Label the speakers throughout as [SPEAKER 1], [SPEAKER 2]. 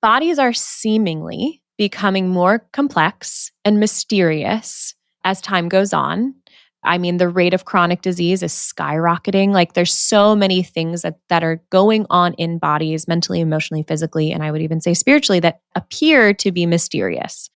[SPEAKER 1] bodies are seemingly becoming more complex and mysterious as time goes on. I mean, the rate of chronic disease is skyrocketing. Like there's so many things that are going on in bodies, mentally, emotionally, physically, and I would even say spiritually, that appear to be mysterious.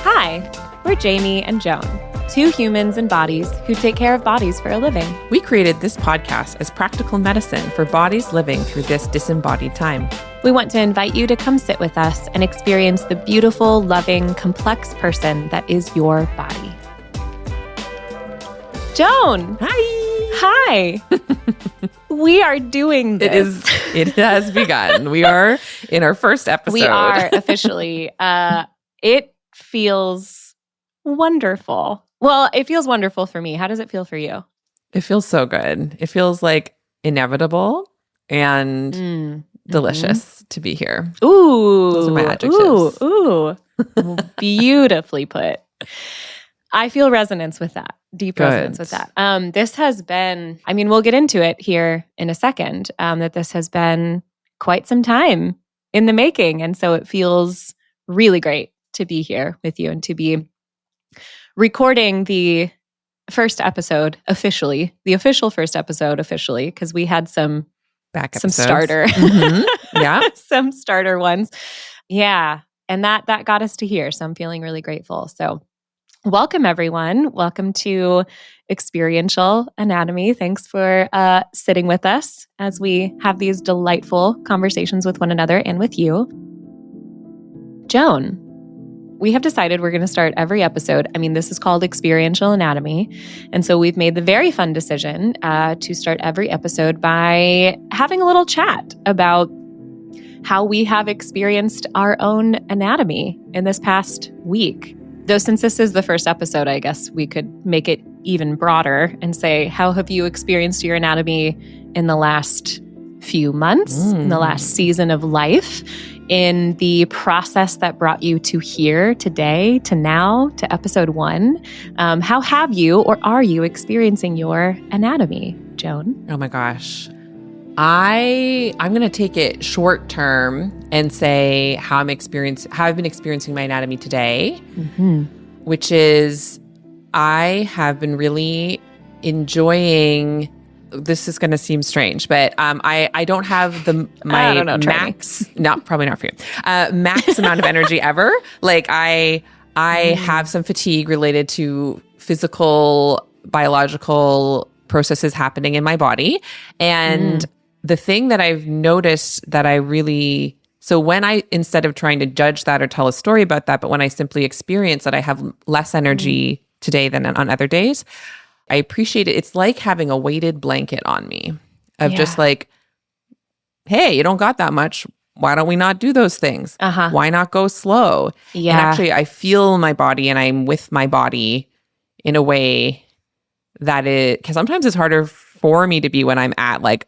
[SPEAKER 1] Hi, we're Jamie and Joan, two humans and bodies who take care of bodies for a living.
[SPEAKER 2] We created this podcast as practical medicine for bodies living through this disembodied time.
[SPEAKER 1] We want to invite you to come sit with us and experience the beautiful, loving, complex person that is your body. Joan!
[SPEAKER 2] Hi!
[SPEAKER 1] We are doing this.
[SPEAKER 2] It has begun. We are in our first episode.
[SPEAKER 1] We are officially. It feels wonderful. Well, it feels wonderful for me. How does it feel for you?
[SPEAKER 2] It feels so good. It feels like inevitable and delicious to be here.
[SPEAKER 1] Ooh.
[SPEAKER 2] Those are my adjectives.
[SPEAKER 1] Ooh. Beautifully put. I feel resonance with that. Deep resonance with that. This has been, I mean, we'll get into it here in a second, that this has been quite some time in the making. And so it feels really great to be here with you and to be recording the first episode officially, the official first episode officially, because we had some starter, some starter ones. Yeah. And that got us to here. So I'm feeling really grateful. So welcome, everyone. Welcome to Experiential Anatomy. Thanks for sitting with us as we have these delightful conversations with one another and with you. Joan, we have decided we're going to start every episode. I mean, this is called Experiential Anatomy. And so we've made the very fun decision to start every episode by having a little chat about how we have experienced our own anatomy in this past week. Though since this is the first episode, I guess we could make it even broader and say, how have you experienced your anatomy in the last few months, in the last season of life, in the process that brought you to here today, to now, to episode 1? How have you or are you experiencing your anatomy, Joan?
[SPEAKER 2] Oh my gosh. I'm going to take it short term and say how I've been experiencing my anatomy today, which is I have been really enjoying. This is going to seem strange, but I don't have my max, probably not for you, max amount of energy ever. Like I have some fatigue related to physical, biological processes happening in my body. And the thing that I've noticed that so when instead of trying to judge that or tell a story about that, but when I simply experience that I have less energy today than on other days, I appreciate it. It's like having a weighted blanket on me of just like, hey, you don't got that much. Why don't we not do those things? Why not go slow? Yeah. And actually, I feel my body and I'm with my body in a way that because sometimes it's harder for me to be when I'm at like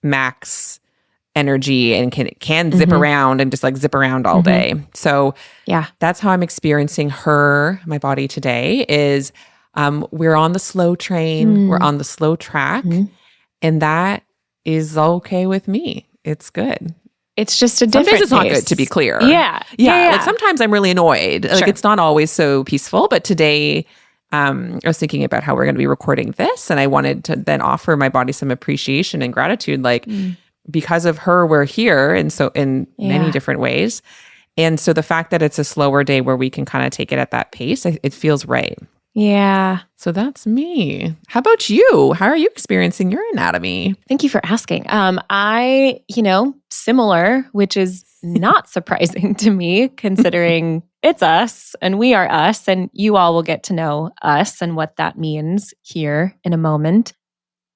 [SPEAKER 2] max energy and can zip around and just like zip around all day. So that's how I'm experiencing my body today is we're on the slow train, we're on the slow track, and that is okay with me. It's good.
[SPEAKER 1] It's just a different
[SPEAKER 2] Sometimes it's
[SPEAKER 1] pace.
[SPEAKER 2] not good, to be clear.
[SPEAKER 1] Yeah.
[SPEAKER 2] Like sometimes I'm really annoyed. Like it's not always so peaceful, but today I was thinking about how we're going to be recording this, and I wanted to then offer my body some appreciation and gratitude. Like because of her, we're here, and so in many different ways. And so the fact that it's a slower day where we can kind of take it at that pace, it feels right.
[SPEAKER 1] Yeah.
[SPEAKER 2] So that's me. How about you? How are you experiencing your anatomy?
[SPEAKER 1] Thank you for asking. Similar, which is not surprising to me considering it's us and we are us, and you all will get to know us and what that means here in a moment.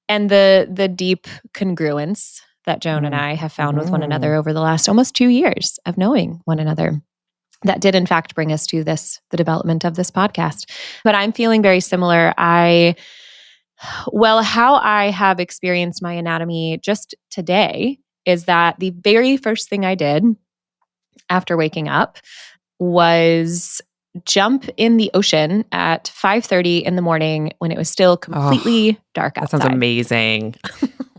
[SPEAKER 1] And the deep congruence that Joan and I have found with one another over the last almost 2 years of knowing one another. That did, in fact, bring us to the development of this podcast. But I'm feeling very similar. How I have experienced my anatomy just today is that the very first thing I did after waking up was jump in the ocean at 5:30 in the morning when it was still completely dark outside.
[SPEAKER 2] That sounds amazing.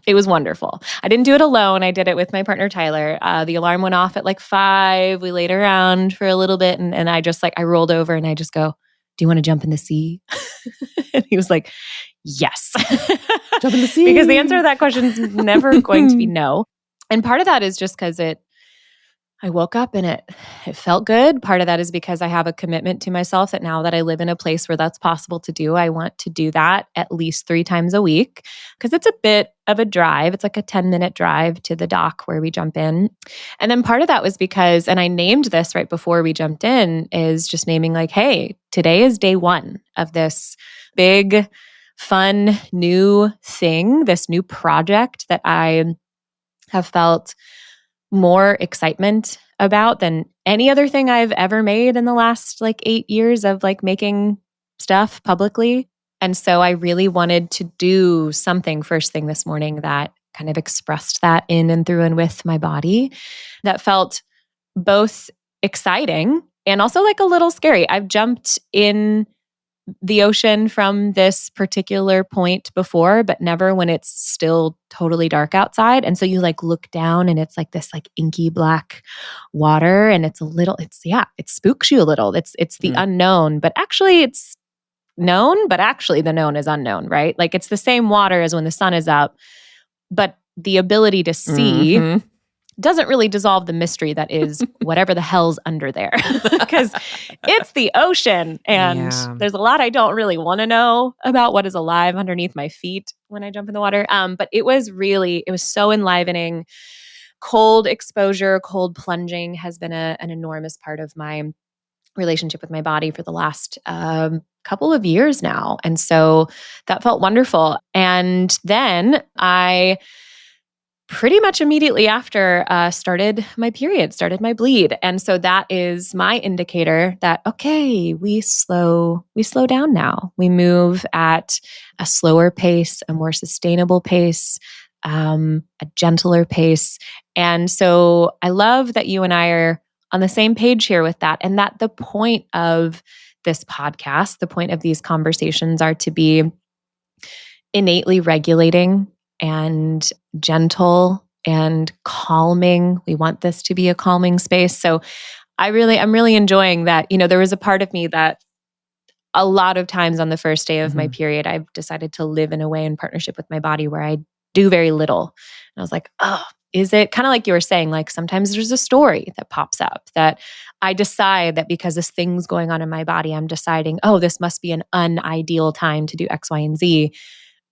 [SPEAKER 1] It was wonderful. I didn't do it alone. I did it with my partner, Tyler. The alarm went off at like 5. We laid around for a little bit and I just I rolled over and I just go, "Do you want to jump in the sea?" And he was like, "Yes."
[SPEAKER 2] Jump in the sea.
[SPEAKER 1] Because the answer to that question is never going to be no. And part of that is just because I woke up and it felt good. Part of that is because I have a commitment to myself that now that I live in a place where that's possible to do, I want to do that at least 3 times a week because it's a bit of a drive. It's like a 10-minute drive to the dock where we jump in. And then part of that was because, and I named this right before we jumped in, is just naming like, hey, today is day 1 of this big, fun, new thing, this new project that I have felt more excitement about than any other thing I've ever made in the last 8 years of making stuff publicly. And so I really wanted to do something first thing this morning that kind of expressed that in and through and with my body that felt both exciting and also a little scary. I've jumped in the ocean from this particular point before, but never when it's still totally dark outside. And so you look down and it's this inky black water and it spooks you a little. It's the unknown, but actually it's known, but actually the known is unknown, right? It's the same water as when the sun is up, but the ability to see doesn't really dissolve the mystery that is whatever the hell's under there because it's the ocean and there's a lot I don't really want to know about what is alive underneath my feet when I jump in the water. But it was so enlivening. Cold exposure, cold plunging has been an enormous part of my relationship with my body for the last couple of years now. And so that felt wonderful. And then I pretty much immediately after started my period, started my bleed. And so that is my indicator that, okay, we slow down now. We move at a slower pace, a more sustainable pace, a gentler pace. And so I love that you and I are on the same page here with that. And that the point of this podcast, the point of these conversations are to be innately regulating and gentle and calming. We want this to be a calming space. So I'm really enjoying that. There was a part of me that a lot of times on the first day of my period, I've decided to live in a way in partnership with my body where I do very little. And I was like, oh, is it kind of like you were saying, sometimes there's a story that pops up that I decide that because this thing's going on in my body, I'm deciding, oh, this must be an unideal time to do X, Y, and Z.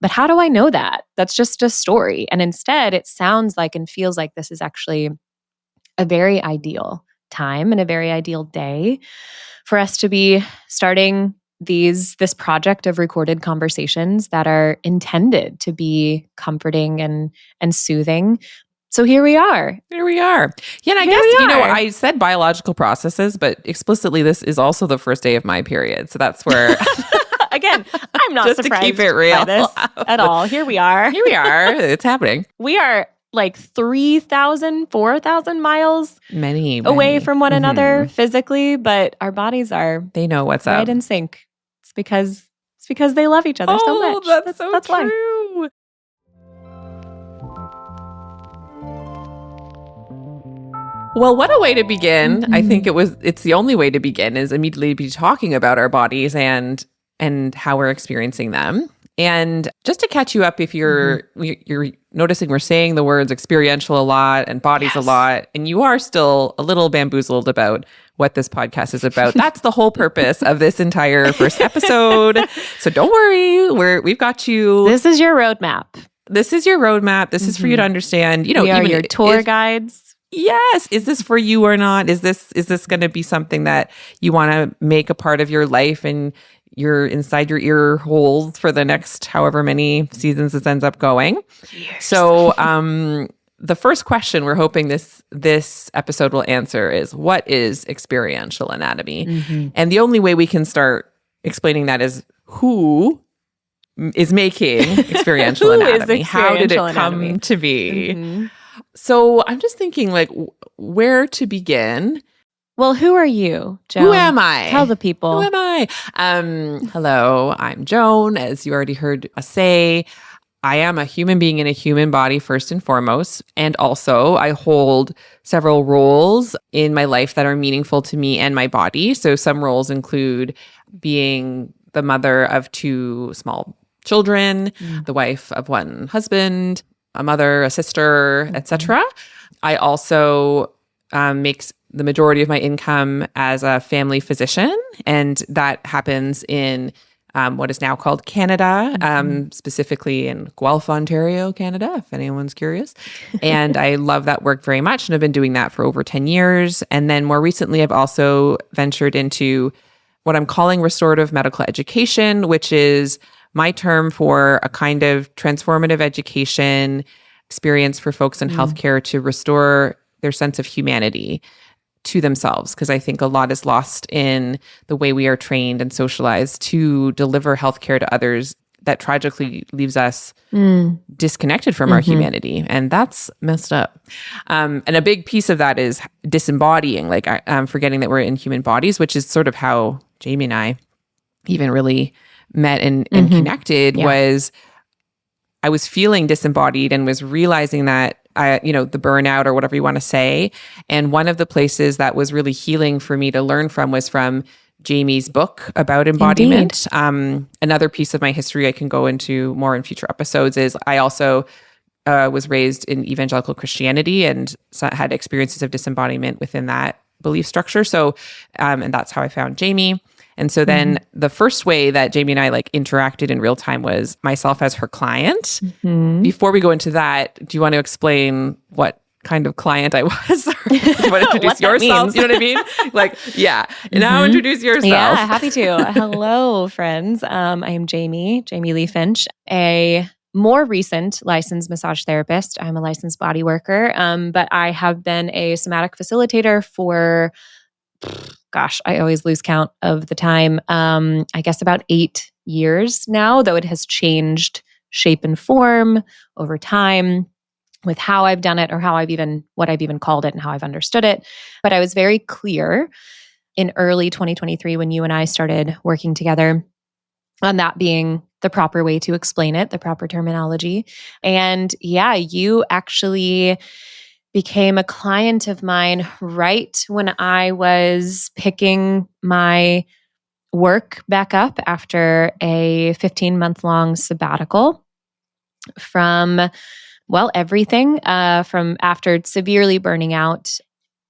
[SPEAKER 1] But how do I know that? That's just a story. And instead, it sounds like and feels like this is actually a very ideal time and a very ideal day for us to be starting this project of recorded conversations that are intended to be comforting and soothing. So here we are.
[SPEAKER 2] Here we are. Yeah, and I guess, I said biological processes, but explicitly this is also the first day of my period. So that's where...
[SPEAKER 1] Again, I'm not
[SPEAKER 2] just
[SPEAKER 1] surprised
[SPEAKER 2] to keep it real
[SPEAKER 1] by this at all. Here we are.
[SPEAKER 2] Here we are. It's happening.
[SPEAKER 1] We are 3,000, 4,000 miles
[SPEAKER 2] many
[SPEAKER 1] away from one another physically, but our bodies are
[SPEAKER 2] they know what's
[SPEAKER 1] right
[SPEAKER 2] up.
[SPEAKER 1] in sync. It's because they love each other so much.
[SPEAKER 2] That's so
[SPEAKER 1] true.
[SPEAKER 2] Why. Well, what a way to begin. I think it's the only way to begin is immediately be talking about our bodies and how we're experiencing them. And just to catch you up, if you're noticing we're saying the words experiential a lot and bodies a lot, and you are still a little bamboozled about what this podcast is about. That's the whole purpose of this entire first episode. So don't worry, we've got you.
[SPEAKER 1] This is your roadmap.
[SPEAKER 2] This is your roadmap. This is for you to understand.
[SPEAKER 1] We are your tour guides.
[SPEAKER 2] Yes. Is this for you or not? Is this going to be something that you want to make a part of your life and you're inside your ear holes for the next however many seasons this ends up going?
[SPEAKER 1] Years.
[SPEAKER 2] So the first question we're hoping this episode will answer is, what is experiential anatomy? And the only way we can start explaining that is who is making experiential anatomy? How did it come to be? So I'm just thinking where to begin.
[SPEAKER 1] Well, who are you, Joan?
[SPEAKER 2] Who am I?
[SPEAKER 1] Tell the people.
[SPEAKER 2] Who am I? Hello, I'm Joan. As you already heard us say, I am a human being in a human body first and foremost. And also, I hold several roles in my life that are meaningful to me and my body. So some roles include being the mother of 2 small children, the wife of 1 husband, a mother, a sister, etc. I also make the majority of my income as a family physician, and that happens in what is now called Canada, specifically in Guelph, Ontario, Canada, if anyone's curious. And I love that work very much, and I've been doing that for over 10 years. And then more recently, I've also ventured into what I'm calling restorative medical education, which is my term for a kind of transformative education experience for folks in healthcare to restore their sense of humanity to themselves, because I think a lot is lost in the way we are trained and socialized to deliver healthcare to others that tragically leaves us disconnected from our humanity. And that's messed up. And a big piece of that is disembodying, like forgetting that we're in human bodies, which is sort of how Jamie and I even really met and connected. Was I was feeling disembodied and was realizing that the burnout or whatever you want to say. And one of the places that was really healing for me to learn from was from Jamie's book about embodiment. Another piece of my history I can go into more in future episodes is I also was raised in evangelical Christianity and had experiences of disembodiment within that belief structure. So, and that's how I found Jamie. And so then the first way that Jamie and I interacted in real time was myself as her client. Before we go into that, do you want to explain what kind of client I was? Do you want to introduce yourself? You know what I mean? Now introduce yourself.
[SPEAKER 1] Yeah, happy to. Hello, friends. I am Jamie Lee Finch, a more recent licensed massage therapist. I'm a licensed body worker, but I have been a somatic facilitator for I always lose count of the time. I guess about 8 years now, though it has changed shape and form over time with how I've done it or what I've even called it and how I've understood it. But I was very clear in early 2023 when you and I started working together on that being the proper way to explain it, the proper terminology. And you actually became a client of mine right when I was picking my work back up after a 15-month-long sabbatical from, everything from after severely burning out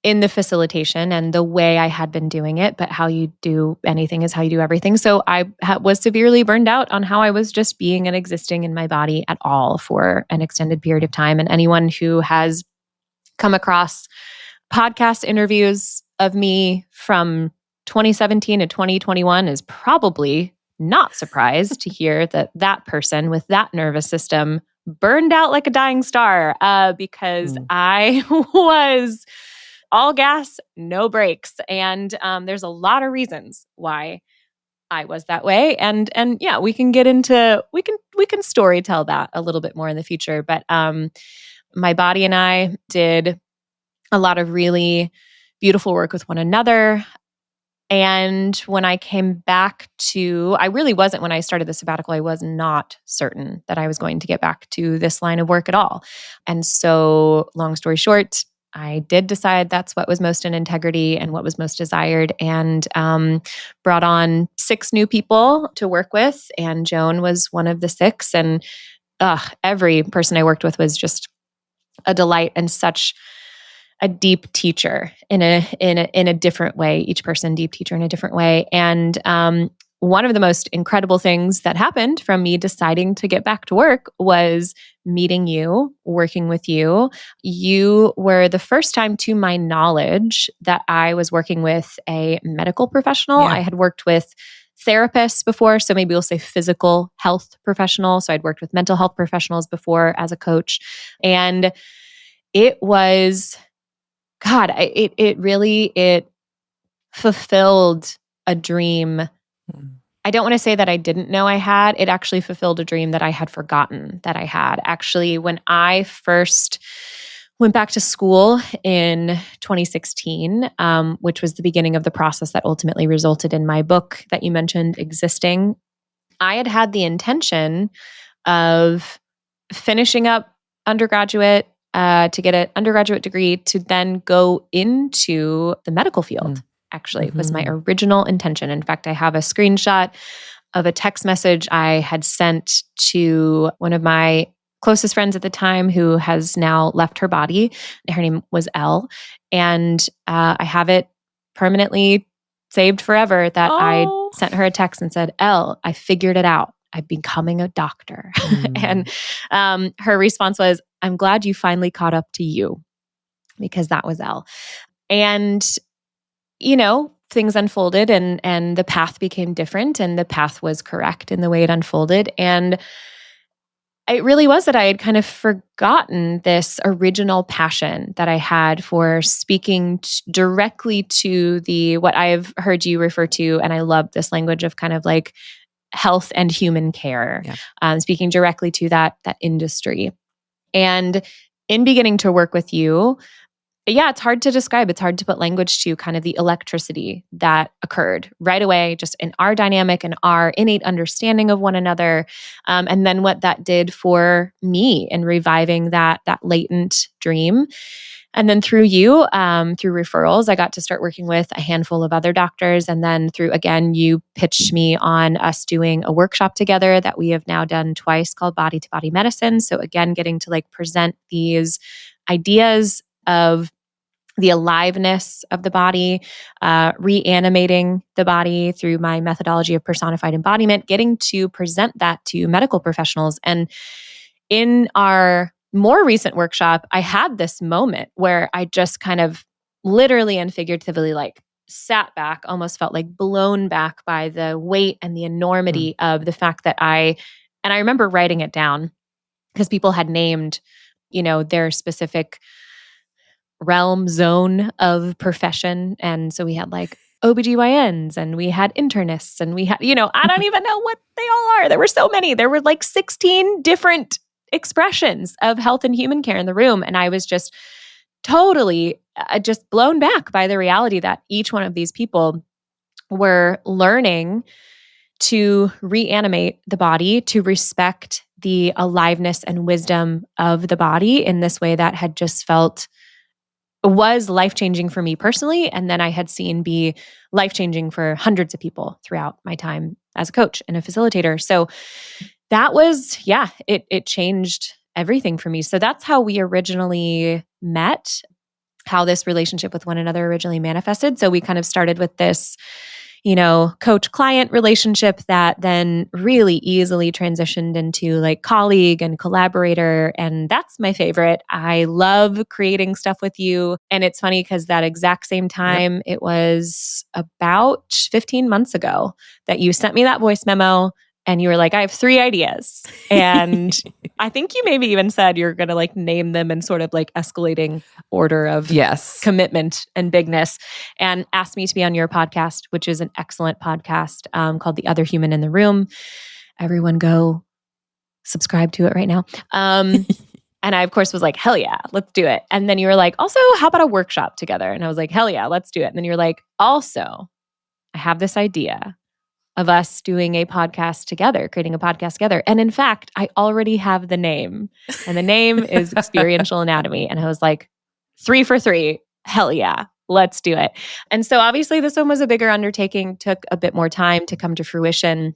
[SPEAKER 1] in the facilitation and the way I had been doing it, but how you do anything is how you do everything. So I was severely burned out on how I was just being and existing in my body at all for an extended period of time. And anyone who has come across podcast interviews of me from 2017 to 2021 is probably not surprised to hear that person with that nervous system burned out like a dying star because I was all gas, no brakes. And there's a lot of reasons why I was that way. And we can get into, we can story tell that a little bit more in the future. But my body and I did a lot of really beautiful work with one another. And when I came back I really wasn't, when I started the sabbatical, I was not certain that I was going to get back to this line of work at all. And so long story short, I did decide that's what was most in integrity and what was most desired, and brought on 6 new people to work with. And Joan was one of the 6. And every person I worked with was just a delight and such a deep teacher in a different way. Each person, deep teacher in a different way. And one of the most incredible things that happened from me deciding to get back to work was meeting you, working with you. You were the first time, to my knowledge, that I was working with a medical professional. I had worked with therapists before, so maybe we'll say physical health professional. So I'd worked with mental health professionals before as a coach. And it was, it really fulfilled a dream. I don't want to say that I didn't know I had. It actually fulfilled a dream that I had forgotten that I had. Actually, when I first went back to school in 2016, which was the beginning of the process that ultimately resulted in my book that you mentioned, Existing. I had the intention of finishing up undergraduate to get an undergraduate degree to then go into the medical field. Actually, it was my original intention. In fact, I have a screenshot of a text message I had sent to one of my closest friends at the time who has now left her body. Her name was Elle. And I have it permanently saved forever that I sent her a text and said, Elle, I figured it out. I'm becoming a doctor. And her response was, I'm glad you finally caught up to you, because that was Elle. And, things unfolded and the path became different, and the path was correct in the way it unfolded. And it really was that I had kind of forgotten this original passion that I had for speaking directly to what I've heard you refer to, and I love this language of kind of like health and human care, speaking directly to that industry. And in beginning to work with you, it's hard to describe. It's hard to put language to kind of the electricity that occurred right away, just in our dynamic and our innate understanding of one another. And then what that did for me in reviving that latent dream. And then through you, through referrals, I got to start working with a handful of other doctors. And then again, you pitched me on us doing a workshop together that we have now done twice called Body to Body Medicine. So again, getting to like present these ideas of the aliveness of the body, reanimating the body through my methodology of personified embodiment, getting to present that to medical professionals. And in our more recent workshop, I had this moment where I just kind of literally and figuratively like sat back, almost felt like blown back by the weight and the enormity of the fact that I remember writing it down because people had named, their specific realm zone of profession. And so we had like OBGYNs and we had internists and we had, I don't even know what they all are. There were so many. There were like 16 different expressions of health and human care in the room. And I was just totally just blown back by the reality that each one of these people were learning to reanimate the body, to respect the aliveness and wisdom of the body in this way that had just was life-changing for me personally. And then I had seen be life-changing for hundreds of people throughout my time as a coach and a facilitator. So that was, it changed everything for me. So that's how we originally met, how this relationship with one another originally manifested. So we kind of started with this, coach-client relationship that then really easily transitioned into like colleague and collaborator. And that's my favorite. I love creating stuff with you. And it's funny because that exact same time, it was about 15 months ago that you sent me that voice memo. And you were like, I have 3 ideas. And I think you maybe even said you're going to like name them in sort of like escalating order of commitment and bigness, and asked me to be on your podcast, which is an excellent podcast called The Other Human in the Room. Everyone go subscribe to it right now. And I, of course, was like, hell yeah, let's do it. And then you were like, also, how about a workshop together? And I was like, hell yeah, let's do it. And then you're like, also, I have this idea of us doing a podcast together, creating a podcast together. And in fact, I already have the name, and the name is Experiential Anatomy. And I was like, 3 for 3, hell yeah, let's do it. And so obviously this one was a bigger undertaking, took a bit more time to come to fruition.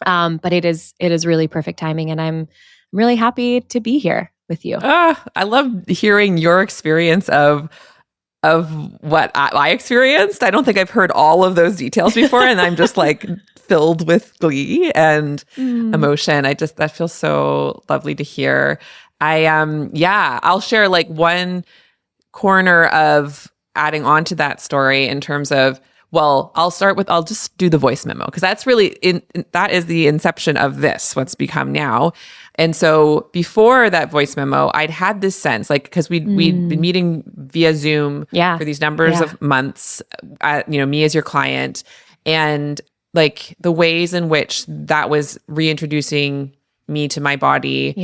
[SPEAKER 1] But it is really perfect timing. And I'm really happy to be here with you.
[SPEAKER 2] I love hearing your experience of what I experienced. I don't think I've heard all of those details before. And I'm just like filled with glee and emotion. That feels so lovely to hear. I'll share like one corner of adding on to that story in terms of, I'll just do the voice memo, because that's really that is the inception of what's become now. And so before that voice memo, I'd had this sense, like, because we'd been meeting via Zoom for these numbers of months, me as your client, and like the ways in which that was reintroducing me to my body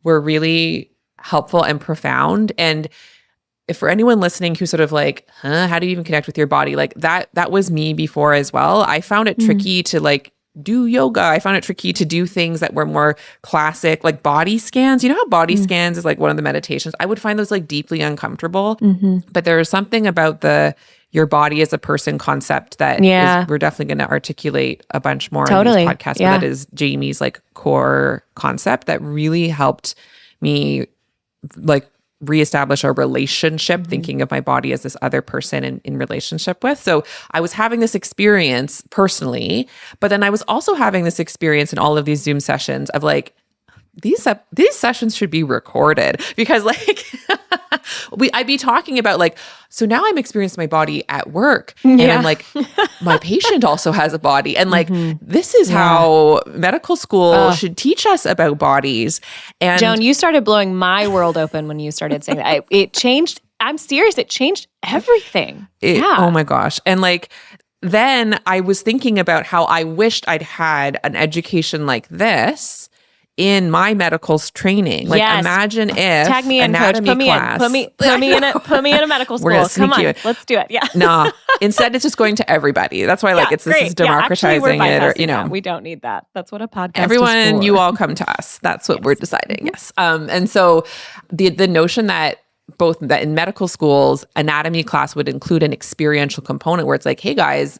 [SPEAKER 2] were really helpful and profound. And if for anyone listening who's sort of like, how do you even connect with your body? Like that was me before as well. I found it tricky to like do yoga. I found it tricky to do things that were more classic, like body scans. You know how body scans is like one of the meditations? I would find those like deeply uncomfortable. But there is something about your body as a person concept that we're definitely going to articulate a bunch more in these podcasts. But that is Jamie's like core concept that really helped me like reestablish a relationship, thinking of my body as this other person in relationship with. So I was having this experience personally, but then I was also having this experience in all of these Zoom sessions of like, these sessions should be recorded, because like I'd be talking about like, so now I'm experiencing my body at work, and I'm like, my patient also has a body, and like this is how medical school should teach us about bodies. And
[SPEAKER 1] Joan, you started blowing my world open when you started saying that. It changed. I'm serious. It changed everything.
[SPEAKER 2] Oh my gosh. And like, then I was thinking about how I wished I'd had an education like this in my medical's training. Like imagine if
[SPEAKER 1] tag me in,
[SPEAKER 2] anatomy
[SPEAKER 1] coach.
[SPEAKER 2] class.
[SPEAKER 1] Put me in a medical school. Come on, let's do it. Yeah.
[SPEAKER 2] No. Instead it's just going to everybody. That's why like this is democratizing it, or you know.
[SPEAKER 1] We don't need that. That's what a podcast
[SPEAKER 2] everyone
[SPEAKER 1] is for.
[SPEAKER 2] You all come to us. That's what we're deciding. Yes. And so the notion that both that in medical schools, anatomy class would include an experiential component where it's like, hey guys,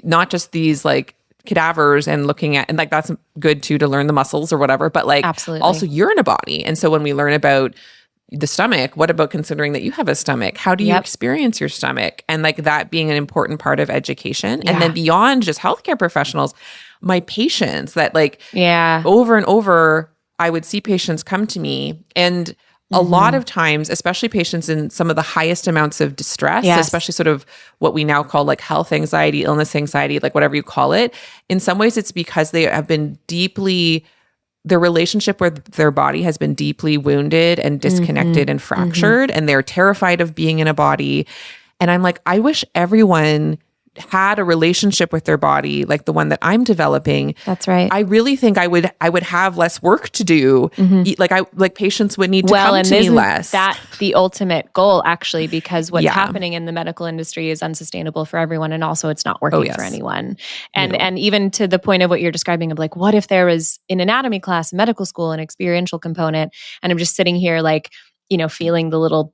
[SPEAKER 2] not just these like cadavers and looking at, and like that's good too to learn the muscles or whatever, but like also you're in a body. And so when we learn about the stomach, what about considering that you have a stomach? How do you experience your stomach? And like that being an important part of education. And then beyond just healthcare professionals, my patients that like over and over, I would see patients come to me, and a lot of times, especially patients in some of the highest amounts of distress, especially sort of what we now call like health anxiety, illness anxiety, like whatever you call it. In some ways, it's because they have been their relationship with their body has been deeply wounded and disconnected and fractured, and they're terrified of being in a body. And I'm like, I wish everyone had a relationship with their body like the one that I'm developing.
[SPEAKER 1] That's right.
[SPEAKER 2] I really think I would have less work to do. Like patients would need to come to me less.
[SPEAKER 1] That the ultimate goal actually, because what's happening in the medical industry is unsustainable for everyone, and also it's not working for anyone. And even to the point of what you're describing of like, what if there was in anatomy class, medical school, an experiential component, and I'm just sitting here like, you know, feeling the little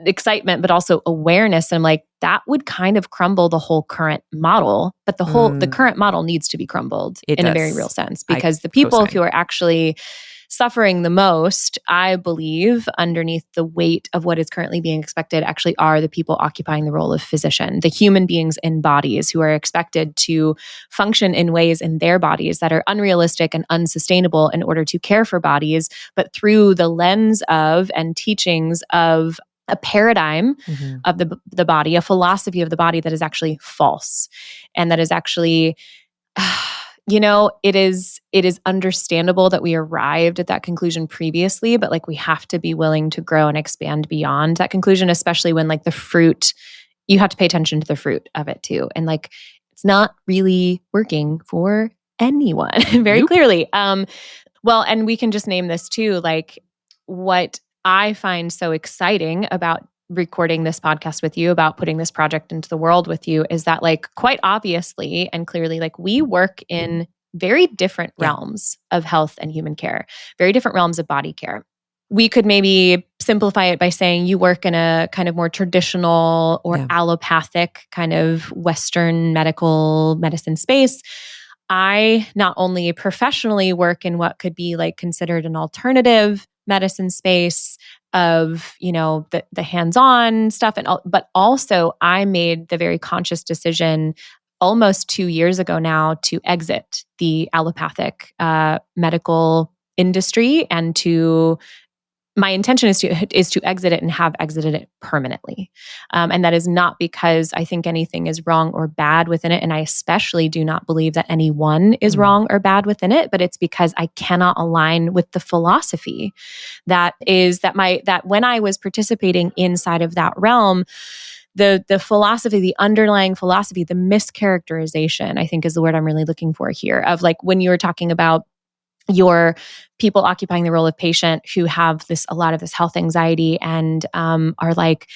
[SPEAKER 1] excitement, but also awareness. And I'm like, that would kind of crumble the whole current model. But the current model needs to be crumbled in a very real sense, because the people who are actually suffering the most, I believe, underneath the weight of what is currently being expected actually are the people occupying the role of physician, the human beings in bodies who are expected to function in ways in their bodies that are unrealistic and unsustainable in order to care for bodies, but through the lens of and teachings of a paradigm of the body, a philosophy of the body that is actually false, and that is actually, you know, it is understandable that we arrived at that conclusion previously, but like we have to be willing to grow and expand beyond that conclusion, especially when like the fruit, you have to pay attention to the fruit of it too, and like it's not really working for anyone very clearly. Well, and we can just name this too, like what I find so exciting about recording this podcast with you, about putting this project into the world with you, is that like quite obviously and clearly, like we work in very different realms of health and human care, very different realms of body care. We could maybe simplify it by saying you work in a kind of more traditional or allopathic kind of Western medicine space. I not only professionally work in what could be like considered an alternative medicine space of, you know, the hands-on stuff, and but also I made the very conscious decision almost 2 years ago now to exit the allopathic medical industry, and my intention is to exit it and have exited it permanently. And that is not because I think anything is wrong or bad within it. And I especially do not believe that anyone is wrong or bad within it, but it's because I cannot align with the philosophy that when I was participating inside of that realm, the philosophy, the underlying philosophy, the mischaracterization, I think is the word I'm really looking for here, of like when you were talking about you're people occupying the role of patient who have a lot of this health anxiety and are like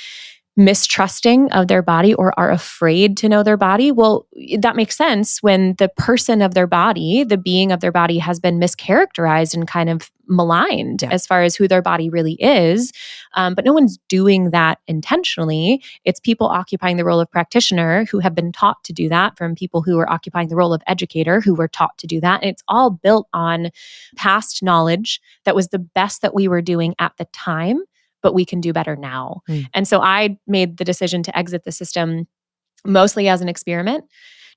[SPEAKER 1] mistrusting of their body or are afraid to know their body. Well, that makes sense when the person of their body, the being of their body, has been mischaracterized and kind of maligned as far as who their body really is. But no one's doing that intentionally. It's people occupying the role of practitioner who have been taught to do that from people who are occupying the role of educator who were taught to do that. And it's all built on past knowledge that was the best that we were doing at the time, but we can do better now. And so I made the decision to exit the system mostly as an experiment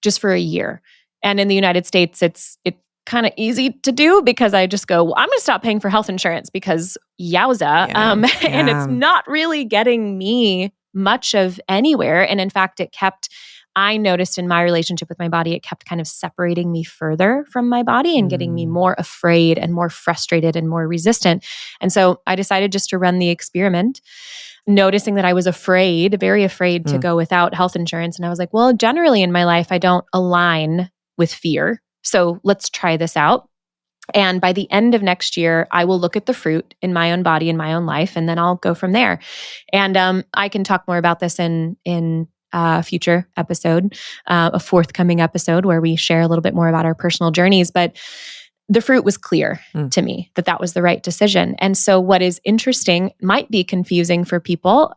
[SPEAKER 1] just for a year. And in the United States, it's kind of easy to do because I just go, well, I'm going to stop paying for health insurance because yowza. And it's not really getting me much of anywhere. And in fact, I noticed in my relationship with my body, it kept kind of separating me further from my body and getting me more afraid and more frustrated and more resistant. And so I decided just to run the experiment, noticing that I was afraid, very afraid to go without health insurance. And I was like, well, generally in my life, I don't align with fear. So let's try this out. And by the end of next year, I will look at the fruit in my own body, in my own life, and then I'll go from there. And I can talk more about this in a future episode, a forthcoming episode where we share a little bit more about our personal journeys. But the fruit was clear to me that was the right decision. And so what is interesting, might be confusing for people,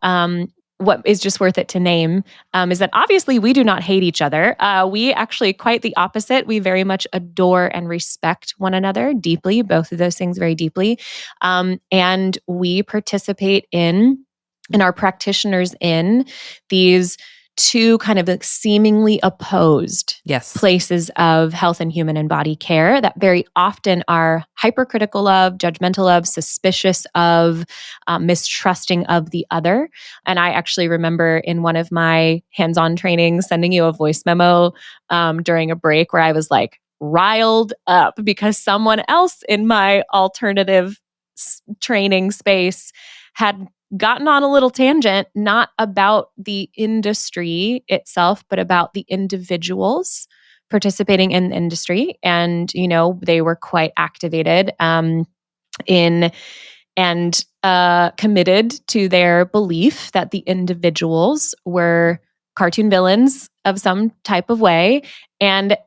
[SPEAKER 1] what is just worth it to name is that obviously we do not hate each other. We actually quite the opposite. We very much adore and respect one another deeply, both of those things very deeply. And we participate in our practitioners in these two kind of seemingly opposed places of health and human and body care that very often are hypercritical of, judgmental of, suspicious of, mistrusting of the other. And I actually remember in one of my hands-on trainings sending you a voice memo during a break where I was like riled up because someone else in my alternative training space had gotten on a little tangent, not about the industry itself, but about the individuals participating in the industry. And, they were quite activated in and committed to their belief that the individuals were cartoon villains of some type of way. And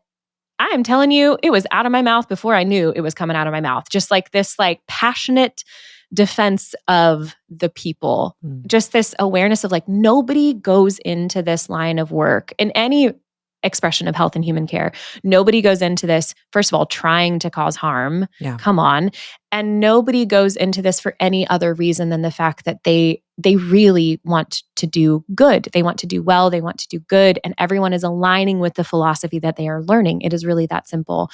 [SPEAKER 1] I am telling you, it was out of my mouth before I knew it was coming out of my mouth. Just like this, passionate defense of the people, just this awareness of nobody goes into this line of work in any expression of health and human care. Nobody goes into this, first of all, trying to cause harm. Come on. And nobody goes into this for any other reason than the fact that they really want to do good. They want to do well. They want to do good. And everyone is aligning with the philosophy that they are learning. It is really that simple.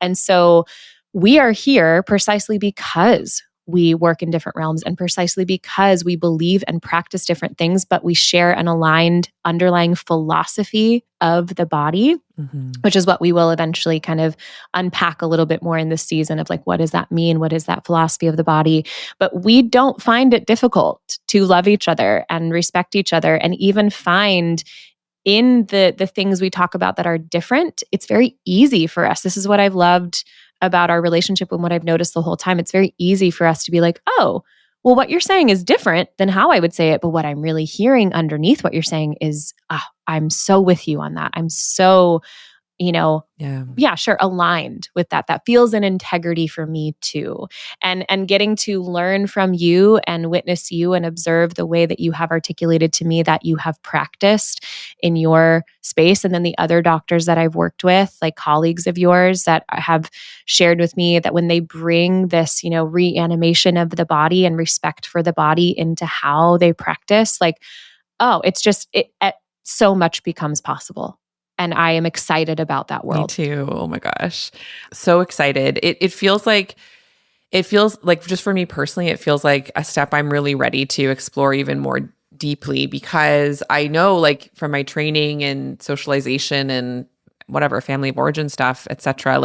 [SPEAKER 1] And so we are here precisely because we work in different realms and precisely because we believe and practice different things, but we share an aligned underlying philosophy of the body, which is what we will eventually kind of unpack a little bit more in this season of what does that mean? What is that philosophy of the body? But we don't find it difficult to love each other and respect each other and even find in the things we talk about that are different. It's very easy for us. This is what I've loved about our relationship and what I've noticed the whole time. It's very easy for us to be like, oh, well, what you're saying is different than how I would say it. But what I'm really hearing underneath what you're saying is, I'm so with you on that. I'm so, sure, aligned with that. That feels an integrity for me too. And getting to learn from you and witness you and observe the way that you have articulated to me that you have practiced in your space. And then the other doctors that I've worked with, colleagues of yours that have shared with me that when they bring this, reanimation of the body and respect for the body into how they practice, it's just, so much becomes possible. And I am excited about that world.
[SPEAKER 2] Me too. Oh my gosh. So excited. It feels like just for me personally, it feels like a step I'm really ready to explore even more deeply because I know from my training and socialization and whatever family of origin stuff, et cetera,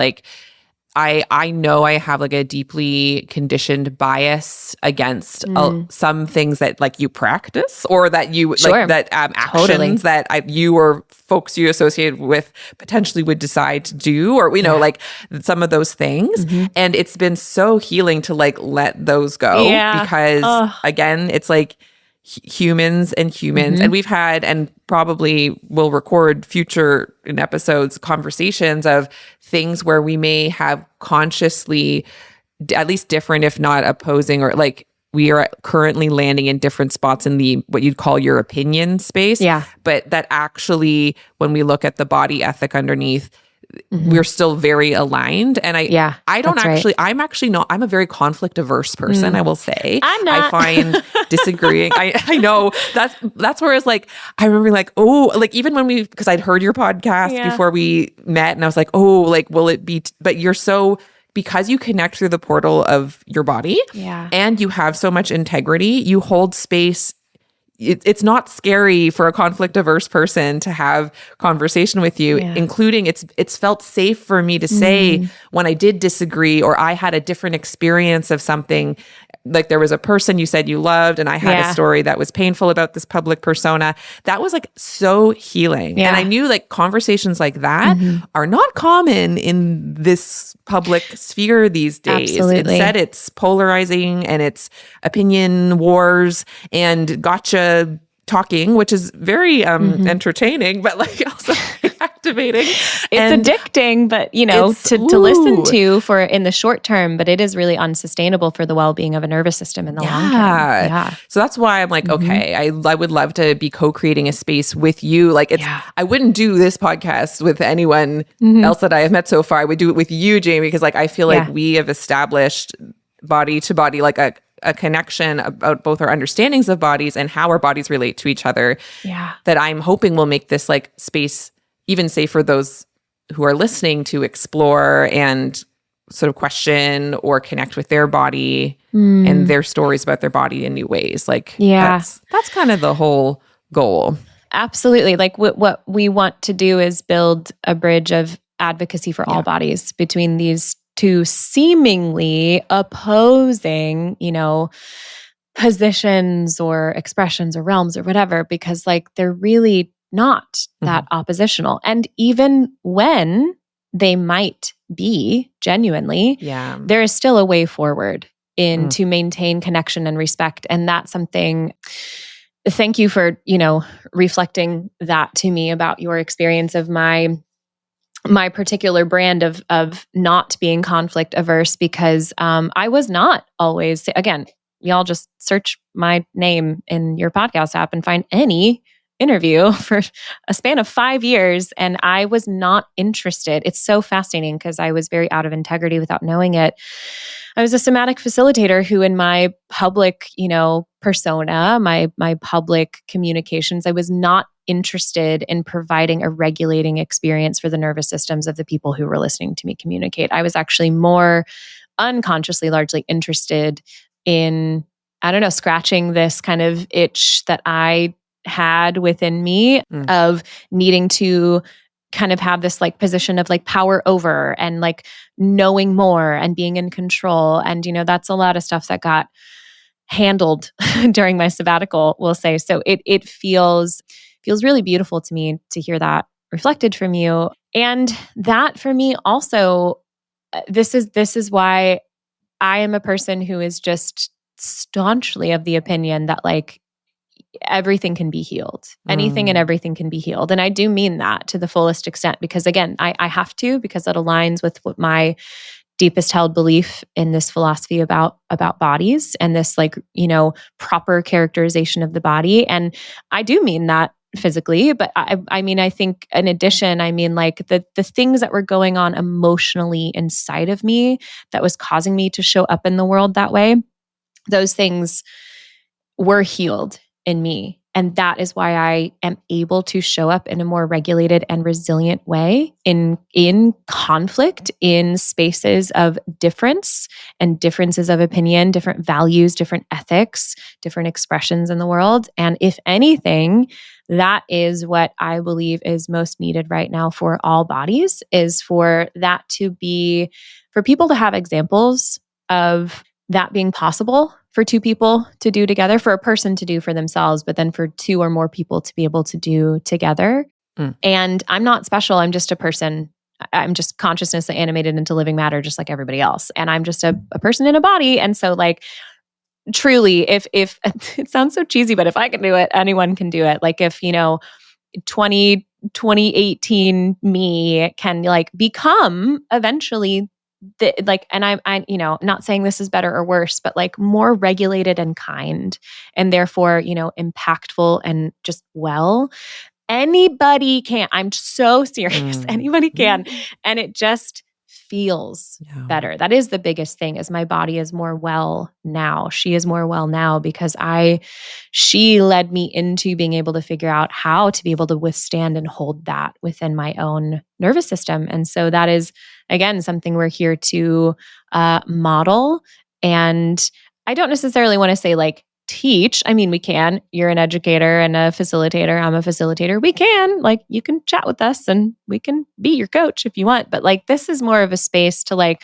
[SPEAKER 2] I know I have like a deeply conditioned bias against some things that like you practice or that you like that actions that you or folks you associate with potentially would decide to do, or like some of those things. And it's been so healing to like let those go because again, it's like humans and we've had and probably will record future in episodes conversations of things where we may have consciously at least different, if not opposing, or like we are currently landing in different spots in the what you'd call your opinion space, but that actually when we look at the body ethic underneath, we're still very aligned. And I don't actually, I'm actually not, I'm a very conflict averse person, I will say.
[SPEAKER 1] I'm not.
[SPEAKER 2] I find disagreeing. I know that's where it's like, I remember like, oh, like even when because I'd heard your podcast before we met and I was like, oh, like, will it be, but you're so, because you connect through the portal of your body and you have so much integrity, you hold space. It's not scary for a conflict averse person to have conversation with you, including it's felt safe for me to say when I did disagree or I had a different experience of something. Like there was a person you said you loved and I had a story that was painful about this public persona. That was like so healing. And I knew like conversations like that are not common in this public sphere these days.
[SPEAKER 1] Absolutely.
[SPEAKER 2] Instead, it's polarizing and it's opinion wars and gotcha talking, which is very entertaining, but like also activating.
[SPEAKER 1] It's addicting, but to listen to for in the short term, but it is really unsustainable for the well-being of a nervous system in the long term. Yeah.
[SPEAKER 2] So that's why I'm like, okay, I would love to be co-creating a space with you. Like I wouldn't do this podcast with anyone else that I have met so far. I would do it with you, Jamie, because like I feel like we have established body to body, like a connection about both our understandings of bodies and how our bodies relate to each other. That I'm hoping will make this like space even safe for those who are listening to explore and sort of question or connect with their body and their stories about their body in new ways. Like that's kind of the whole goal.
[SPEAKER 1] Absolutely. Like what we want to do is build a bridge of advocacy for all bodies between these two seemingly opposing, positions or expressions or realms or whatever, because like they're really not that oppositional. And even when they might be genuinely, there is still a way forward to maintain connection and respect. And that's something, thank you for, reflecting that to me about your experience of my particular brand of not being conflict averse, because I was not always, again, y'all just search my name in your podcast app and find any interview for a span of 5 years. And I was not interested. It's so fascinating because I was very out of integrity without knowing it. I was a somatic facilitator who in my public, persona, my public communications, I was not interested in providing a regulating experience for the nervous systems of the people who were listening to me communicate. I was actually more unconsciously largely interested in, scratching this kind of itch that I had within me of needing to kind of have this like position of like power over and like knowing more and being in control. And, that's a lot of stuff that got handled during my sabbatical, we'll say. So it feels really beautiful to me to hear that reflected from you. And that for me also, this is why I am a person who is just staunchly of the opinion that like everything can be healed. Anything and everything can be healed. And I do mean that to the fullest extent, because again, I have to, because that aligns with what my deepest held belief in this philosophy about bodies and this like, proper characterization of the body. And I do mean that physically, but I mean, I think in addition, I mean like the things that were going on emotionally inside of me that was causing me to show up in the world that way, those things were healed in me. And that is why I am able to show up in a more regulated and resilient way in conflict, in spaces of difference and differences of opinion, different values, different ethics, different expressions in the world. And if anything, that is what I believe is most needed right now for all bodies, is for that to be, for people to have examples of that being possible for two people to do together, for a person to do for themselves, but then for two or more people to be able to do together. And I'm not special. I'm just a person. I'm just consciousness animated into living matter, just like everybody else. And I'm just a person in a body. And so like, truly, if it sounds so cheesy, but if I can do it, anyone can do it. Like if, 2018 me can like become eventually and I not saying this is better or worse, but like more regulated and kind, and therefore, impactful and just anybody can. I'm so serious. Anybody can. And it just feels better. That is the biggest thing, is my body is more well now. She is more well now because she led me into being able to figure out how to be able to withstand and hold that within my own nervous system. And so that is, again, something we're here to model. And I don't necessarily want to say like teach. I mean, we can. You're an educator and a facilitator. I'm a facilitator. We can, like, you can chat with us and we can be your coach if you want. But like, this is more of a space to like,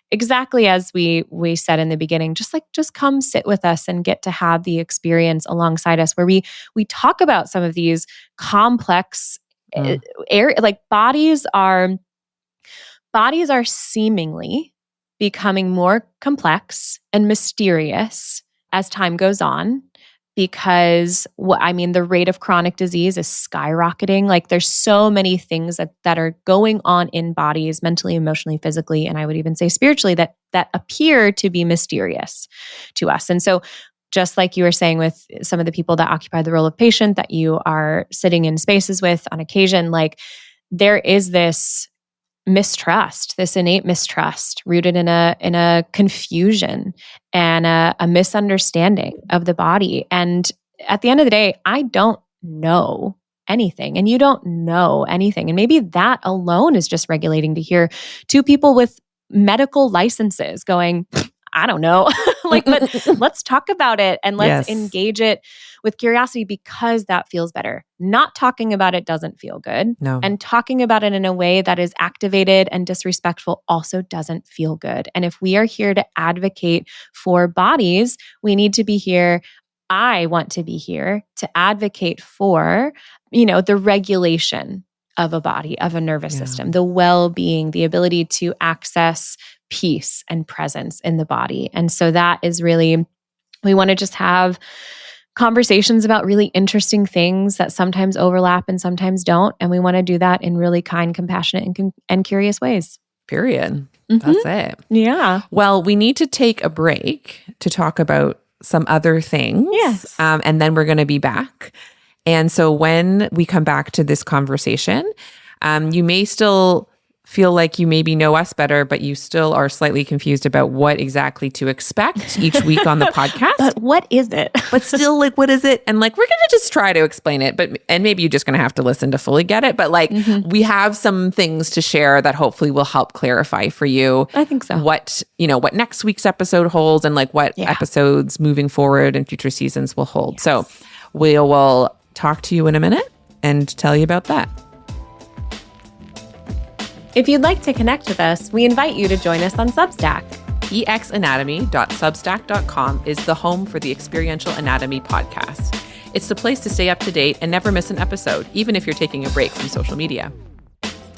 [SPEAKER 1] exactly as we said in the beginning, just come sit with us and get to have the experience alongside us, where we talk about some of these complex like bodies are seemingly becoming more complex and mysterious as time goes on, because the rate of chronic disease is skyrocketing. Like there's so many things that are going on in bodies, mentally, emotionally, physically, and I would even say spiritually, that appear to be mysterious to us. And so just like you were saying with some of the people that occupy the role of patient that you are sitting in spaces with on occasion, like there is this mistrust, this innate mistrust rooted in a confusion and a misunderstanding of the body. And at the end of the day, I don't know anything and you don't know anything. And maybe that alone is just regulating to hear two people with medical licenses going, I don't know, like, but let's talk about it and let's engage it with curiosity, because that feels better. Not talking about it doesn't feel good.
[SPEAKER 2] No.
[SPEAKER 1] And talking about it in a way that is activated and disrespectful also doesn't feel good. And if we are here to advocate for bodies, we need to be here. I want to be here to advocate for, the regulation of a body, of a nervous system, the well-being, the ability to access peace and presence in the body. And so that is really, we want to just have conversations about really interesting things that sometimes overlap and sometimes don't. And we want to do that in really kind, compassionate, and curious ways.
[SPEAKER 2] Period. That's it.
[SPEAKER 1] Yeah.
[SPEAKER 2] Well, we need to take a break to talk about some other things.
[SPEAKER 1] Yes.
[SPEAKER 2] And then we're going to be back. And so when we come back to this conversation, you may still feel like you maybe know us better, but you still are slightly confused about what exactly to expect each week on the podcast.
[SPEAKER 1] But what is it?
[SPEAKER 2] But still, like, what is it? And like, we're going to just try to explain it, and maybe you're just going to have to listen to fully get it. But like, we have some things to share that hopefully will help clarify for you.
[SPEAKER 1] I think so.
[SPEAKER 2] What next week's episode holds, and like what episodes moving forward and future seasons will hold. Yes. So we will talk to you in a minute and tell you about that.
[SPEAKER 1] If you'd like to connect with us, we invite you to join us on Substack.
[SPEAKER 2] exanatomy.substack.com is the home for the Experiential Anatomy podcast. It's the place to stay up to date and never miss an episode, even if you're taking a break from social media.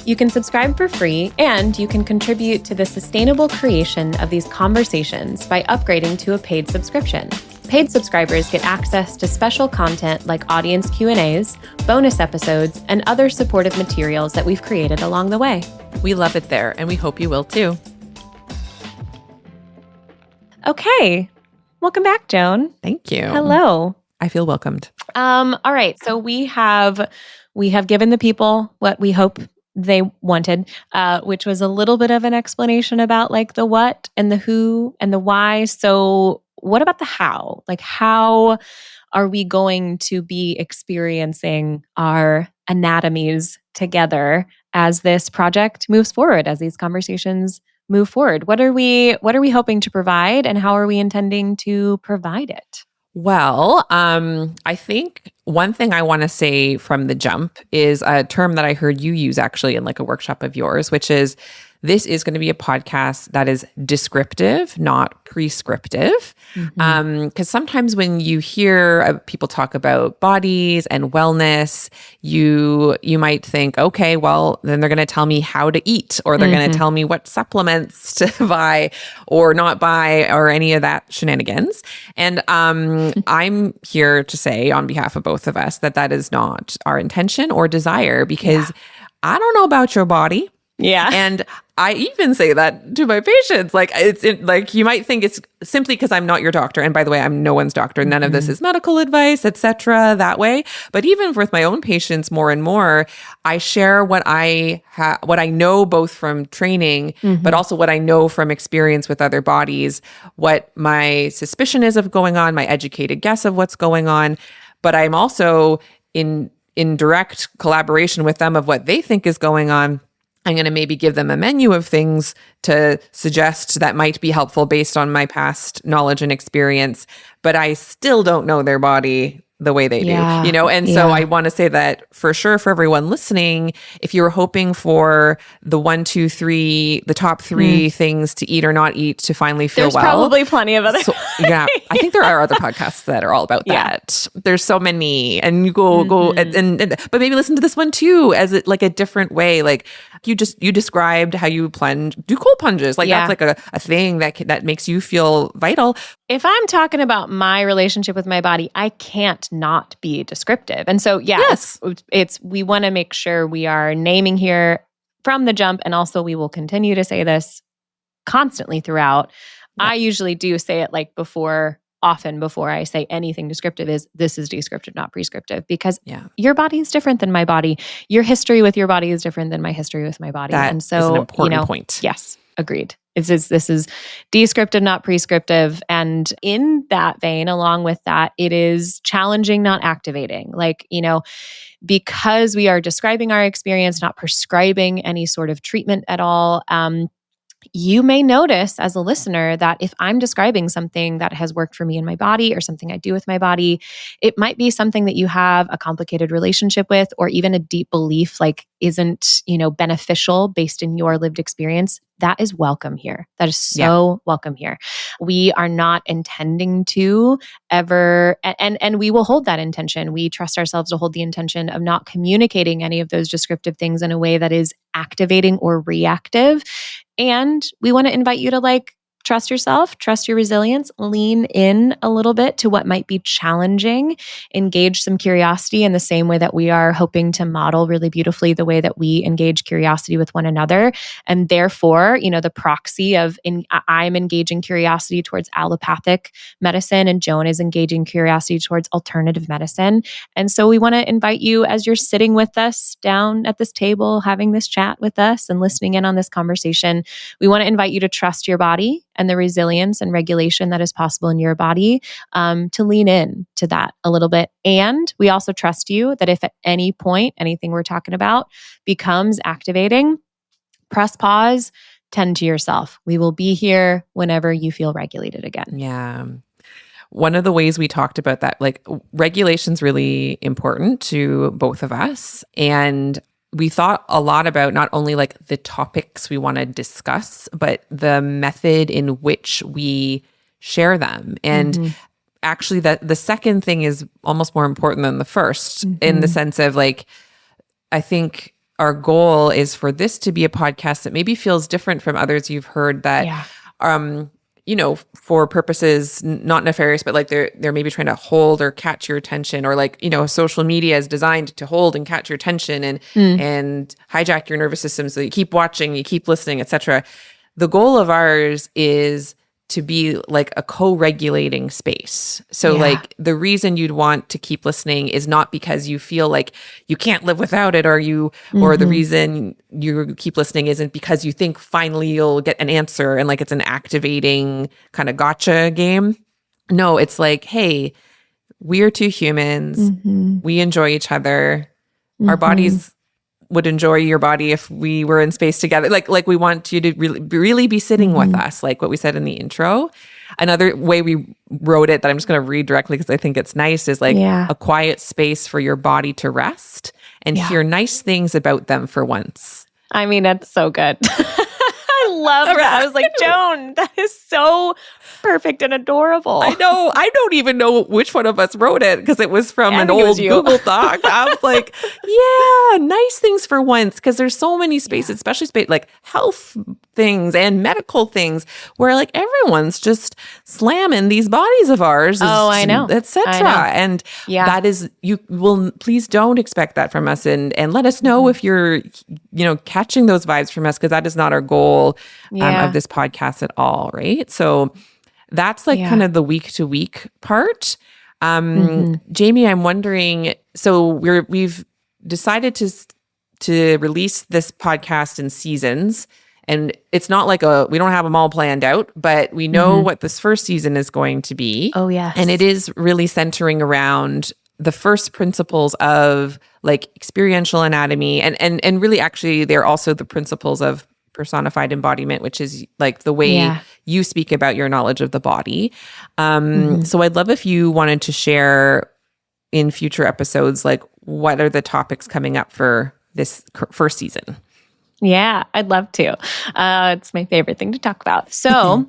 [SPEAKER 1] You can subscribe for free, and you can contribute to the sustainable creation of these conversations by upgrading to a paid subscription. Paid subscribers get access to special content like audience Q&As, bonus episodes, and other supportive materials that we've created along the way.
[SPEAKER 2] We love it there, and we hope you will too.
[SPEAKER 1] Okay. Welcome back, Joan.
[SPEAKER 2] Thank you.
[SPEAKER 1] Hello.
[SPEAKER 2] I feel welcomed.
[SPEAKER 1] All right. So we have given the people what we hope they wanted, which was a little bit of an explanation about like the what and the who and the why. So what about the how? Like, how are we going to be experiencing our anatomies together as this project moves forward, as these conversations move forward? What are we hoping to provide, and how are we intending to provide it?
[SPEAKER 2] Well, I think one thing I want to say from the jump is a term that I heard you use actually in like a workshop of yours, which is this is going to be a podcast that is descriptive, not prescriptive. Because sometimes when you hear people talk about bodies and wellness, you might think, okay, well, then they're going to tell me how to eat, or they're going to tell me what supplements to buy or not buy, or any of that shenanigans. And I'm here to say on behalf of both of us that is not our intention or desire, because I don't know about your body.
[SPEAKER 1] Yeah.
[SPEAKER 2] And I even say that to my patients. Like, like you might think it's simply because I'm not your doctor. And by the way, I'm no one's doctor. None of this is medical advice, etc. that way. But even with my own patients, more and more, I share what I know, both from training, but also what I know from experience with other bodies, what my suspicion is of going on, my educated guess of what's going on. But I'm also in direct collaboration with them of what they think is going on. I'm going to maybe give them a menu of things to suggest that might be helpful based on my past knowledge and experience, but I still don't know their body the way they do, you know? And so I want to say that for sure, for everyone listening, if you're hoping for the 1, 2, 3, the top 3 things to eat or not eat to finally feel
[SPEAKER 1] There's
[SPEAKER 2] well.
[SPEAKER 1] There's probably plenty of other.
[SPEAKER 2] So, yeah, I think there are other podcasts that are all about that. There's so many, and you go and but maybe listen to this one too, as it like a different way. Like you described how you do cold plunges. Like that's like a thing that makes you feel vital.
[SPEAKER 1] If I'm talking about my relationship with my body, I can't not be descriptive. And so, we want to make sure we are naming here from the jump. And also we will continue to say this constantly throughout. Yeah. I usually do say it like often before I say anything descriptive is this is descriptive, not prescriptive, because your body is different than my body. Your history with your body is different than my history with my body.
[SPEAKER 2] That
[SPEAKER 1] and so,
[SPEAKER 2] is an important point.
[SPEAKER 1] Yes, agreed. This is descriptive, not prescriptive. And in that vein, along with that, it is challenging, not activating. Like, because we are describing our experience, not prescribing any sort of treatment at all. You may notice as a listener that if I'm describing something that has worked for me in my body or something I do with my body, it might be something that you have a complicated relationship with, or even a deep belief like isn't, beneficial based in your lived experience. That is welcome here. That is so welcome here. We are not intending to ever, and we will hold that intention. We trust ourselves to hold the intention of not communicating any of those descriptive things in a way that is activating or reactive. And we want to invite you to trust yourself, trust your resilience, lean in a little bit to what might be challenging, engage some curiosity in the same way that we are hoping to model really beautifully the way that we engage curiosity with one another. And therefore, the proxy of I'm engaging curiosity towards allopathic medicine and Joan is engaging curiosity towards alternative medicine. And so we want to invite you, as you're sitting with us down at this table, having this chat with us and listening in on this conversation, we want to invite you to trust your body and the resilience and regulation that is possible in your body, to lean in to that a little bit. And we also trust you that if at any point, anything we're talking about becomes activating, press pause, tend to yourself. We will be here whenever you feel regulated again.
[SPEAKER 2] Yeah. One of the ways we talked about that, regulation's really important to both of us. And we thought a lot about not only the topics we want to discuss, but the method in which we share them. And actually the second thing is almost more important than the first, in the sense of I think our goal is for this to be a podcast that maybe feels different from others you've heard that, for purposes not nefarious, but they're maybe trying to hold or catch your attention, or social media is designed to hold and catch your attention and hijack your nervous system so you keep watching, you keep listening, etc. The goal of ours is to be a co-regulating space. So the reason you'd want to keep listening is not because you feel like you can't live without it, or the reason you keep listening isn't because you think finally you'll get an answer and it's an activating kind of gotcha game. No, it's like, hey, we are two humans. We enjoy each other. Our bodies would enjoy your body if we were in space together. Like we want you to really be sitting with us, like what we said in the intro. Another way we wrote it that I'm just going to read directly because I think it's nice is like a quiet space for your body to rest and hear nice things about them for once.
[SPEAKER 1] I mean, that's so good. I love that. I was like, Joan, that is so perfect and adorable.
[SPEAKER 2] I know. I don't even know which one of us wrote it because it was from an old Google Doc. I was like, yeah, nice things for once, because there's so many spaces, especially like health things and medical things where like everyone's just slamming these bodies of ours.
[SPEAKER 1] I know.
[SPEAKER 2] Etc. And that is, you will, please don't expect that from us, and let us know if you're, catching those vibes from us, because that is not our goal of this podcast at all. Right. So that's like kind of the week to week part. Jamie, I'm wondering, so we've decided to release this podcast in seasons, and it's not like we don't have them all planned out, but we know what this first season is going to be.
[SPEAKER 1] Oh, yes.
[SPEAKER 2] And it is really centering around the first principles of like experiential anatomy, and really actually they're also the principles of personified embodiment, which is like the way you speak about your knowledge of the body. So I'd love if you wanted to share in future episodes, like what are the topics coming up for this first season?
[SPEAKER 1] Yeah, I'd love to. It's my favorite thing to talk about. So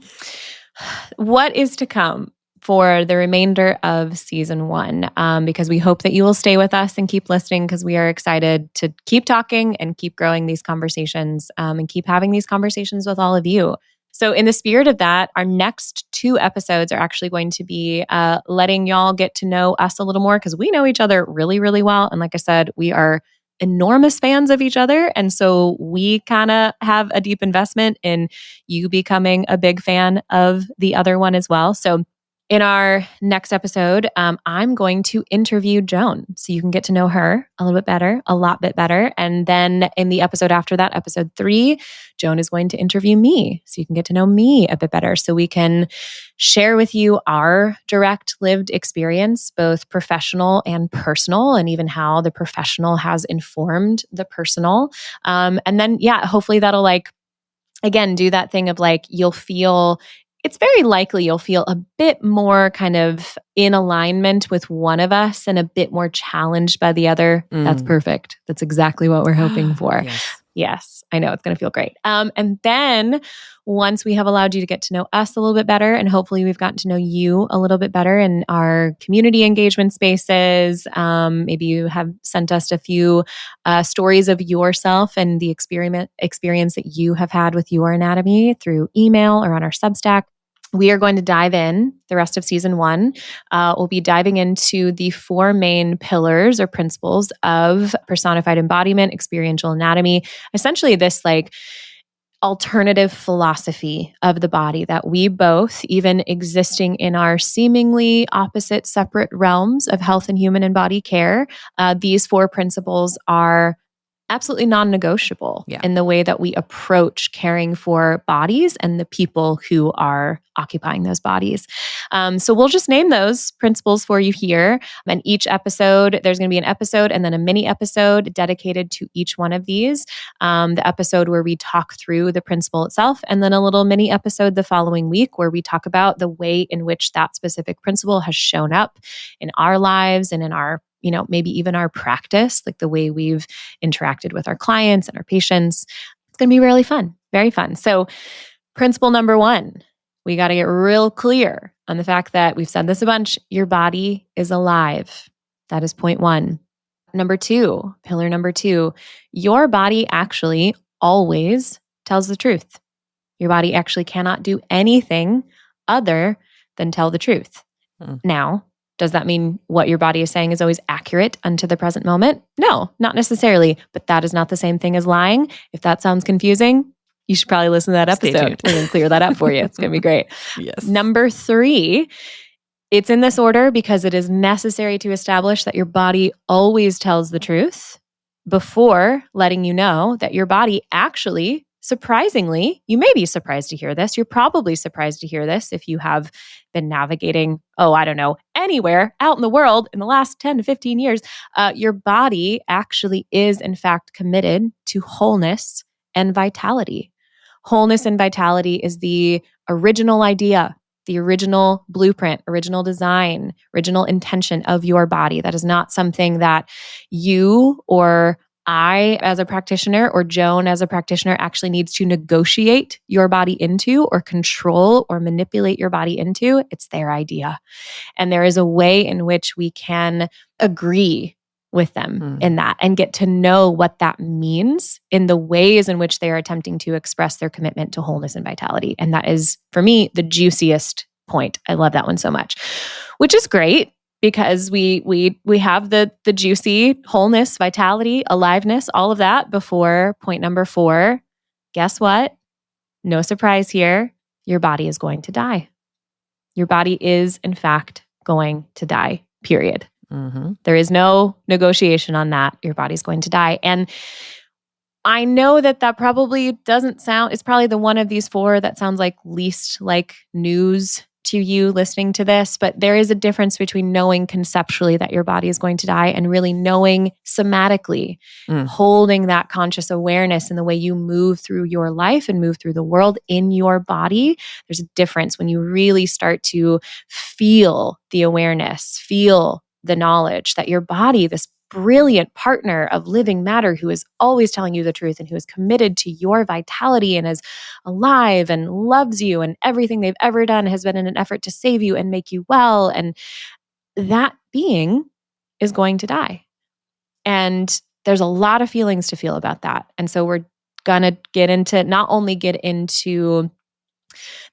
[SPEAKER 1] what is to come for the remainder of season 1, because we hope that you will stay with us and keep listening, because we are excited to keep talking and keep growing these conversations, and keep having these conversations with all of you. So in the spirit of that, our next 2 episodes are actually going to be letting y'all get to know us a little more, because we know each other really, really well. And like I said, we are enormous fans of each other. And so we kind of have a deep investment in you becoming a big fan of the other one as well. So in our next episode, I'm going to interview Joan, so you can get to know her a little bit better, a lot bit better. And then in the episode after that, episode 3, Joan is going to interview me, so you can get to know me a bit better, so we can share with you our direct lived experience, both professional and personal, and even how the professional has informed the personal. And then, hopefully that'll again, do that thing of it's very likely you'll feel a bit more kind of in alignment with one of us and a bit more challenged by the other. That's perfect. That's exactly what we're hoping for. Yes, I know. It's going to feel great. And then once we have allowed you to get to know us a little bit better, and hopefully we've gotten to know you a little bit better in our community engagement spaces, maybe you have sent us a few stories of yourself and the experience that you have had with your anatomy through email or on our Substack. We are going to dive in the rest of season 1. We'll be diving into the 4 main pillars or principles of personified embodiment, experiential anatomy, essentially this alternative philosophy of the body that we both, even existing in our seemingly opposite separate realms of health and human and body care, these 4 principles are absolutely non-negotiable in the way that we approach caring for bodies and the people who are occupying those bodies. So we'll just name those principles for you here. And each episode, there's going to be an episode and then a mini episode dedicated to each one of these. The episode where we talk through the principle itself, and then a little mini episode the following week where we talk about the way in which that specific principle has shown up in our lives and in our maybe even our practice, like the way we've interacted with our clients and our patients. It's going to be really fun, very fun. So principle number 1, we got to get real clear on the fact that we've said this a bunch. Your body is alive. That is point 1. Number 2, pillar number 2, your body actually always tells the truth. Your body actually cannot do anything other than tell the truth. Now, does that mean what your body is saying is always accurate unto the present moment? No, not necessarily, but that is not the same thing as lying. If that sounds confusing, you should probably listen to that episode and clear that up for you. It's going to be great.
[SPEAKER 2] Yes.
[SPEAKER 1] Number 3, it's in this order because it is necessary to establish that your body always tells the truth before letting you know that your body actually surprisingly, you may be surprised to hear this. You're probably surprised to hear this if you have been navigating, I don't know, anywhere out in the world in the last 10 to 15 years. Your body actually is, in fact, committed to wholeness and vitality. Wholeness and vitality is the original idea, the original blueprint, original design, original intention of your body. That is not something that you or I as a practitioner or Joan as a practitioner actually needs to negotiate your body into or control or manipulate your body into. It's their idea. And there is a way in which we can agree with them in that and get to know what that means in the ways in which they are attempting to express their commitment to wholeness and vitality. And that is, for me, the juiciest point. I love that one so much, which is great because we have the juicy wholeness, vitality, aliveness, all of that before point number 4. Guess what? No surprise here. Your body is going to die. Your body is, in fact, going to die, period. There is no negotiation on that. Your body's going to die. And I know that probably doesn't sound, it's probably the one of these 4 that sounds like least like news to you listening to this, but there is a difference between knowing conceptually that your body is going to die and really knowing somatically, holding that conscious awareness in the way you move through your life and move through the world in your body. There's a difference when you really start to feel the awareness, feel the knowledge that your body, this brilliant partner of living matter who is always telling you the truth and who is committed to your vitality and is alive and loves you, and everything they've ever done has been in an effort to save you and make you well. And that being is going to die. And there's a lot of feelings to feel about that. And so we're going to not only get into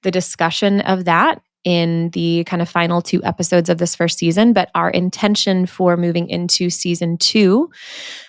[SPEAKER 1] the discussion of that in the kind of final 2 episodes of this first season, but our intention for moving into season 2,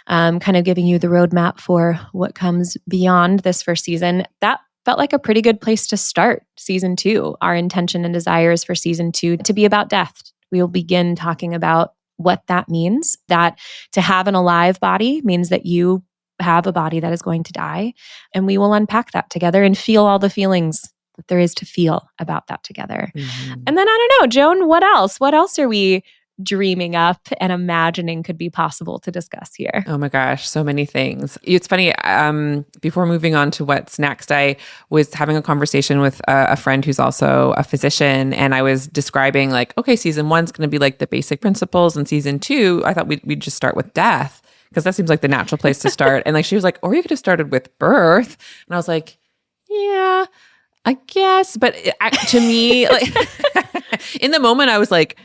[SPEAKER 1] kind of giving you the roadmap for what comes beyond this first season, that felt like a pretty good place to start season 2. Our intention and desires for season 2 to be about death. We will begin talking about what that means, that to have an alive body means that you have a body that is going to die. And we will unpack that together and feel all the feelings that there is to feel about that together. And then I don't know, Joan, what else? What else are we dreaming up and imagining could be possible to discuss here?
[SPEAKER 2] Oh my gosh, so many things. It's funny, before moving on to what's next, I was having a conversation with a friend who's also a physician, and I was describing like, okay, season 1's going to be like the basic principles, and season 2, I thought we'd just start with death, because that seems like the natural place to start. And like she was like, or you could have started with birth. And I was like, yeah, I guess, but to me, like in the moment, I was like,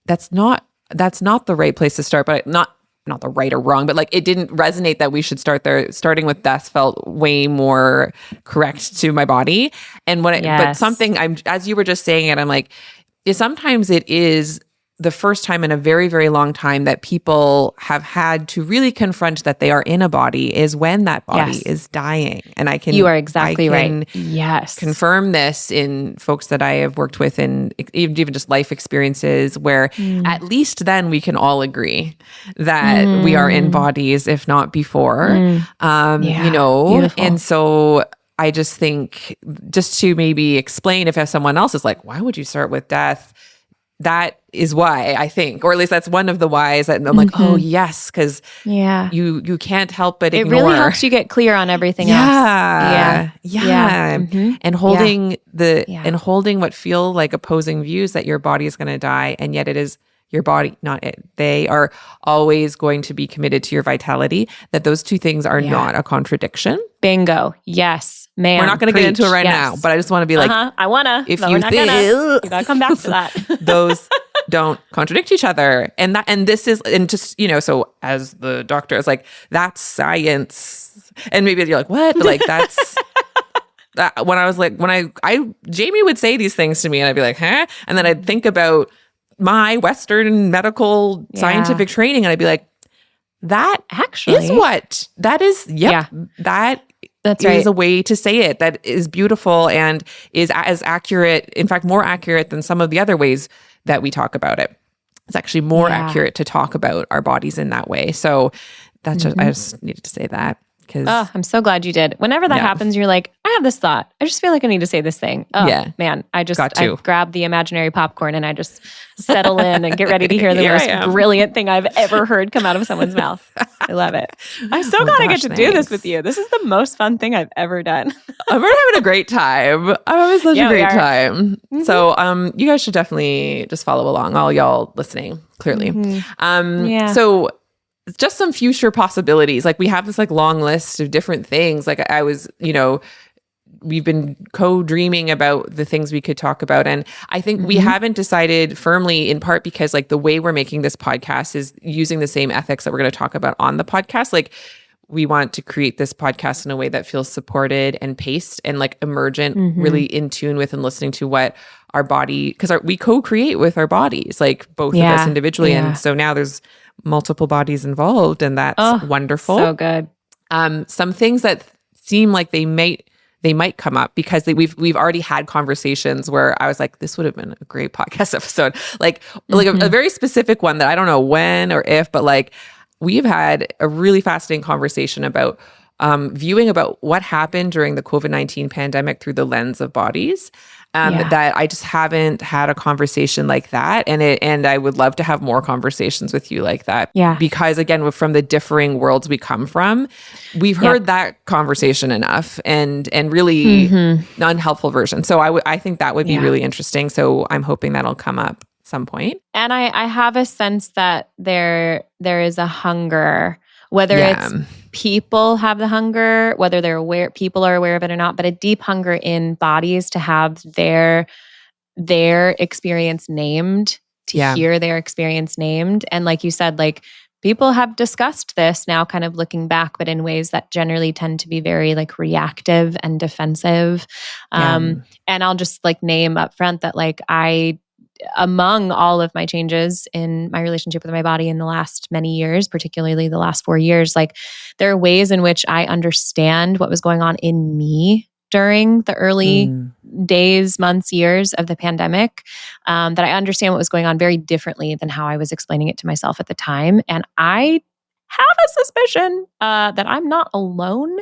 [SPEAKER 2] "That's not the right place to start." But not the right or wrong, but like it didn't resonate that we should start there. Starting with death felt way more correct to my body. And but something as you were just saying it, I'm like, sometimes it is the first time in a very, very long time that people have had to really confront that they are in a body is when that body is dying. And
[SPEAKER 1] you are exactly right. Yes.
[SPEAKER 2] Confirm this in folks that I have worked with and even just life experiences where at least then we can all agree that we are in bodies, if not before, beautiful. And so I just think just to maybe explain if someone else is like, why would you start with death? That is why I think, or at least that's one of the whys that I'm like, oh yes, because you can't help but ignore.
[SPEAKER 1] It really helps you get clear on everything else.
[SPEAKER 2] And holding and holding what feel like opposing views that your body is going to die, and yet it is your body, not it. They are always going to be committed to your vitality. That those two things are not a contradiction.
[SPEAKER 1] Bingo. Yes. Man,
[SPEAKER 2] we're not going to get into it right now, but I just want to be like,
[SPEAKER 1] I want to.
[SPEAKER 2] If you think
[SPEAKER 1] you got to come back to that.
[SPEAKER 2] Those don't contradict each other, and this is, and just so as the doctor is like, that's science, and maybe you're like, what? But like that's that. When I was like, Jamie would say these things to me, and I'd be like, huh? And then I'd think about my Western medical scientific training, and I'd be like, that actually is what that is. That's right. Is a way to say it that is beautiful and is as accurate, in fact, more accurate than some of the other ways that we talk about it. It's actually more accurate to talk about our bodies in that way. So that's just, I just needed to say that.
[SPEAKER 1] Oh, I'm so glad you did. Whenever that happens, you're like, I have this thought. I just feel like I need to say this thing. Oh, man. I grab the imaginary popcorn and I just settle in and get ready to hear the most brilliant thing I've ever heard come out of someone's mouth. I love it. I'm so glad I get to do this with you. This is the most fun thing I've ever done.
[SPEAKER 2] We're having a great time. I'm having such a great time. Mm-hmm. So you guys should definitely just follow along, all y'all listening, clearly. Mm-hmm. So just some future possibilities. Like we have this like long list of different things. Like I was, we've been co-dreaming about the things we could talk about. And I think we haven't decided firmly, in part because like the way we're making this podcast is using the same ethics that we're going to talk about on the podcast. Like we want to create this podcast in a way that feels supported and paced and like emergent, really in tune with and listening to what our body, because we co-create with our bodies, like both of us individually. And so now there's multiple bodies involved, and that's wonderful.
[SPEAKER 1] So good.
[SPEAKER 2] Some things that seem like they might come up because we've already had conversations where I was like, this would have been a great podcast episode. Like a very specific one that I don't know when or if, but like we've had a really fascinating conversation about viewing about what happened during the COVID-19 pandemic through the lens of bodies. That I just haven't had a conversation like that. And I would love to have more conversations with you like that. Yeah. Because again, from the differing worlds we come from, we've heard that conversation enough and really unhelpful version. So I think that would be really interesting. So I'm hoping that'll come up at some point.
[SPEAKER 1] And I have a sense that there is a hunger, whether it's people have the hunger, whether people are aware of it or not, but a deep hunger in bodies to have their experience named, to hear their experience named. And like you said, like people have discussed this now kind of looking back, but in ways that generally tend to be very like reactive and defensive. And I'll just like name up front that like among all of my changes in my relationship with my body in the last many years, particularly the last 4 years, like there are ways in which I understand what was going on in me during the early days, months, years of the pandemic, that I understand what was going on very differently than how I was explaining it to myself at the time. And I have a suspicion that I'm not alone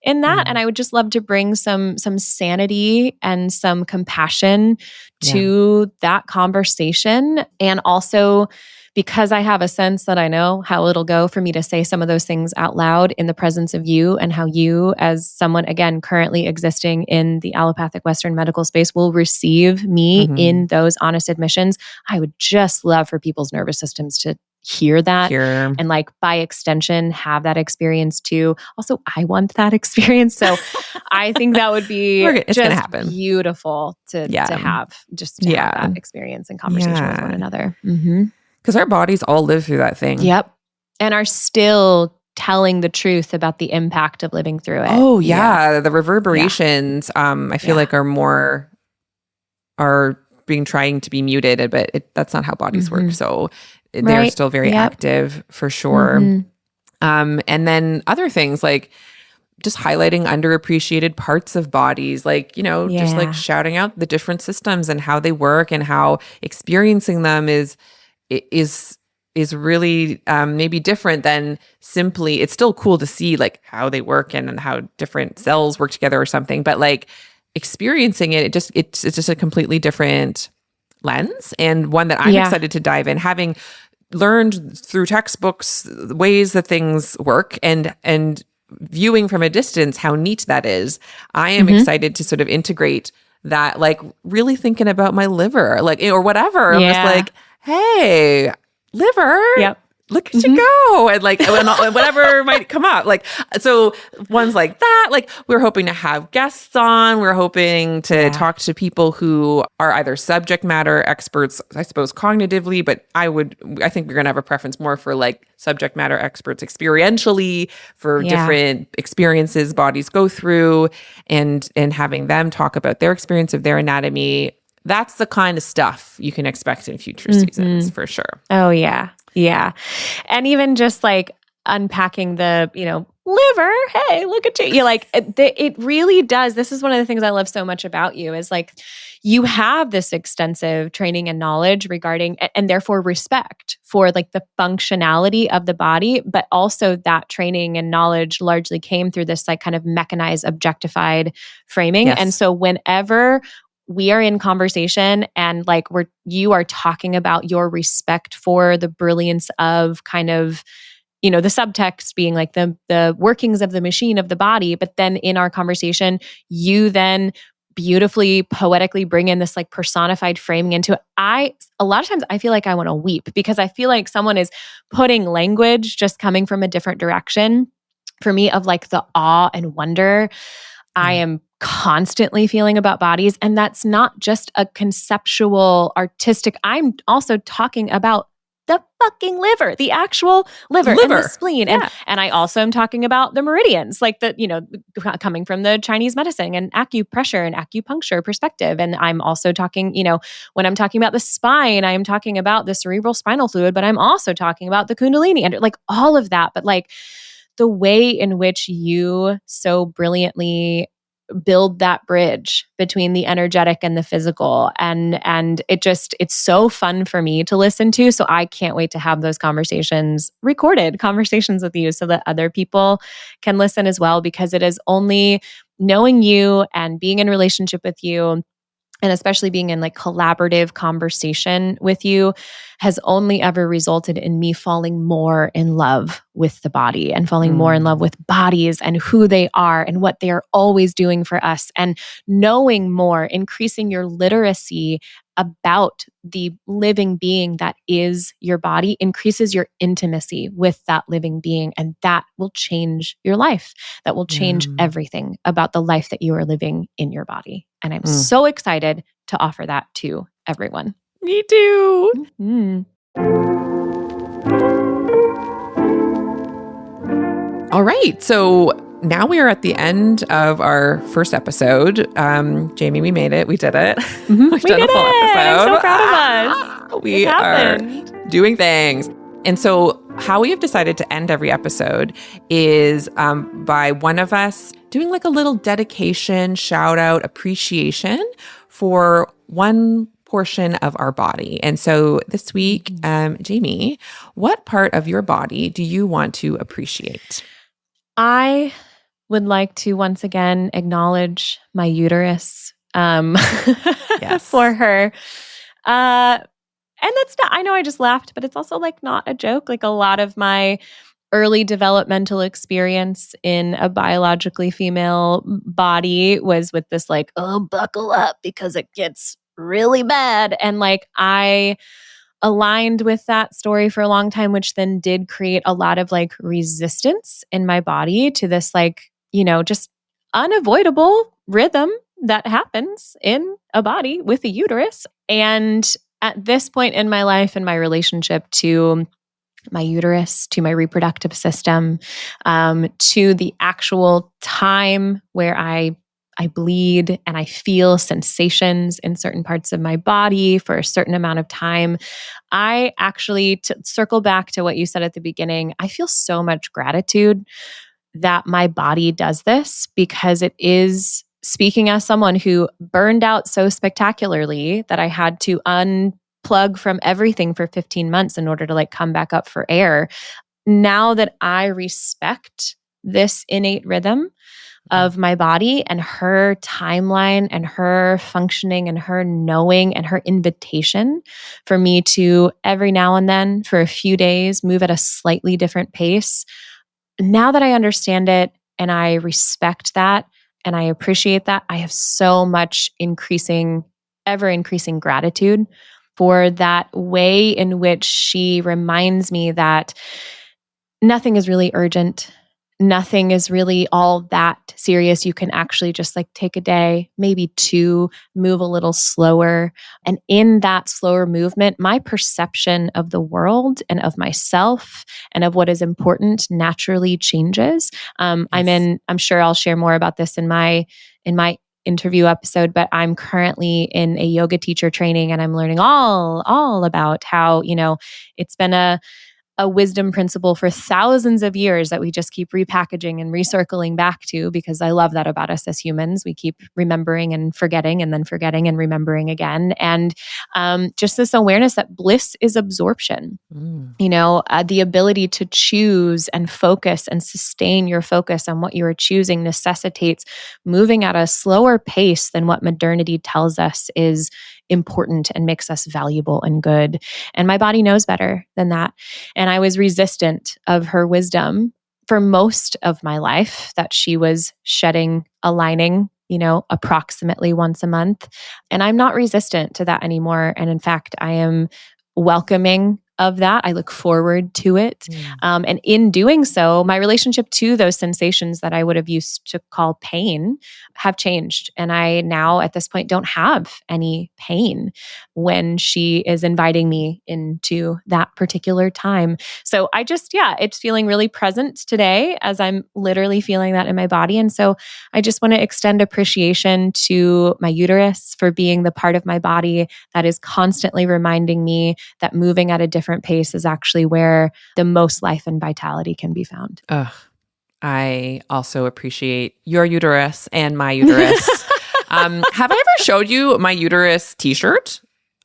[SPEAKER 1] in that. And I would just love to bring some sanity and some compassion to that conversation. And also because I have a sense that I know how it'll go for me to say some of those things out loud in the presence of you, and how you, as someone, again, currently existing in the allopathic Western medical space, will receive me in those honest admissions. I would just love for people's nervous systems to hear that and like by extension have that experience too. Also, I want that experience. So I think that would be just beautiful to have that experience and conversation with one another.
[SPEAKER 2] Because our bodies all live through that thing.
[SPEAKER 1] Yep. And are still telling the truth about the impact of living through it.
[SPEAKER 2] Oh yeah. The reverberations I feel like are being trying to be muted, but that's not how bodies work. So they're still very active for sure. And then other things like just highlighting underappreciated parts of bodies, like, just like shouting out the different systems and how they work and how experiencing them is really maybe different than simply, it's still cool to see like how they work and how different cells work together or something, but like experiencing it's just a completely different lens, and one that I'm excited to dive in, having learned through textbooks ways that things work and viewing from a distance how neat that is. I am excited to sort of integrate that, like really thinking about my liver, like, or whatever. I'm just like, hey, liver. Look at you go. And like, whatever might come up. Like, so ones like that, like we're hoping to have guests on. We're hoping to talk to people who are either subject matter experts, I suppose cognitively, but I think we're going to have a preference more for like subject matter experts experientially for different experiences bodies go through, and having them talk about their experience of their anatomy. That's the kind of stuff you can expect in future seasons for sure.
[SPEAKER 1] Oh yeah. Yeah. And even just like unpacking the, liver, hey, look at you. You're like, it really does. This is one of the things I love so much about you is like, you have this extensive training and knowledge regarding, and therefore respect for like the functionality of the body, but also that training and knowledge largely came through this like kind of mechanized, objectified framing.
[SPEAKER 2] Yes.
[SPEAKER 1] And so whenever we are in conversation and like you are talking about your respect for the brilliance of kind of, you know, the subtext being like the workings of the machine of the body, but then in our conversation, you then beautifully, poetically bring in this like personified framing into it. A lot of times I feel like I want to weep because I feel like someone is putting language just coming from a different direction for me of like the awe and wonder I am constantly feeling about bodies. And that's not just a conceptual, artistic, I'm also talking about the fucking liver, the actual liver. And the spleen.
[SPEAKER 2] Yeah.
[SPEAKER 1] And I also am talking about the meridians, like the, you know, coming from the Chinese medicine and acupressure and acupuncture perspective. And I'm also talking, you know, when I'm talking about the spine, I am talking about the cerebral spinal fluid, but I'm also talking about the Kundalini and like all of that. But like the way in which you so brilliantly build that bridge between the energetic and the physical. And it's so fun for me to listen to. So I can't wait to have those conversations, recorded conversations with you so that other people can listen as well, because it is only knowing you and being in relationship with you, and especially being in like collaborative conversation with you, has only ever resulted in me falling more in love with the body and falling more in love with bodies and who they are and what they are always doing for us, and knowing more, increasing your literacy about the living being that is your body, increases your intimacy with that living being. And that will change your life. That will change everything about the life that you are living in your body. And I'm so excited to offer that to everyone.
[SPEAKER 2] Me too.
[SPEAKER 1] Mm-hmm.
[SPEAKER 2] All right. So now we are at the end of our first episode. Jamie, we made it. We did it.
[SPEAKER 1] Mm-hmm.
[SPEAKER 2] We've done a full episode.
[SPEAKER 1] I'm so proud of us.
[SPEAKER 2] We are doing things. And so how we have decided to end every episode is by one of us doing like a little dedication, shout out, appreciation for one portion of our body. And so this week, Jamie, what part of your body do you want to appreciate?
[SPEAKER 1] I would like to once again acknowledge my uterus for her. And that's not, I know I just laughed, but it's also like not a joke. Like a lot of my early developmental experience in a biologically female body was with this like, oh, buckle up because it gets really bad. And like I aligned with that story for a long time, which then did create a lot of like resistance in my body to this like, you know, just unavoidable rhythm that happens in a body with a uterus. And at this point in my life and my relationship to my uterus, to my reproductive system, to the actual time where I bleed and I feel sensations in certain parts of my body for a certain amount of time. I actually, to circle back to what you said at the beginning, I feel so much gratitude that my body does this, because it is, speaking as someone who burned out so spectacularly that I had to unplug from everything for 15 months in order to like come back up for air. Now that I respect this innate rhythm of my body and her timeline and her functioning and her knowing and her invitation for me to every now and then for a few days move at a slightly different pace. Now that I understand it and I respect that and I appreciate that, I have so much ever increasing gratitude for that way in which she reminds me that nothing is really urgent. Nothing is really all that serious. You can actually just like take a day, maybe two, move a little slower. And in that slower movement, my perception of the world and of myself and of what is important naturally changes. Yes. I'm sure I'll share more about this in my interview episode, but I'm currently in a yoga teacher training and I'm learning all about how, you know, it's been a a wisdom principle for thousands of years that we just keep repackaging and recircling back to, because I love that about us as humans. We keep remembering and forgetting and then forgetting and remembering again. And just this awareness that bliss is absorption. The ability to choose and focus and sustain your focus on what you are choosing necessitates moving at a slower pace than what modernity tells us is important and makes us valuable and good. And my body knows better than that. And I was resistant of her wisdom for most of my life, that she was shedding a lining, approximately once a month. And I'm not resistant to that anymore. And in fact, I am welcoming of that. I look forward to it. And in doing so, my relationship to those sensations that I would have used to call pain have changed. And I now at this point don't have any pain when she is inviting me into that particular time. So I just, it's feeling really present today as I'm literally feeling that in my body. And so I just want to extend appreciation to my uterus for being the part of my body that is constantly reminding me that moving at a different pace is actually where the most life and vitality can be found.
[SPEAKER 2] I also appreciate your uterus and my uterus. Have I ever showed you my uterus t-shirt?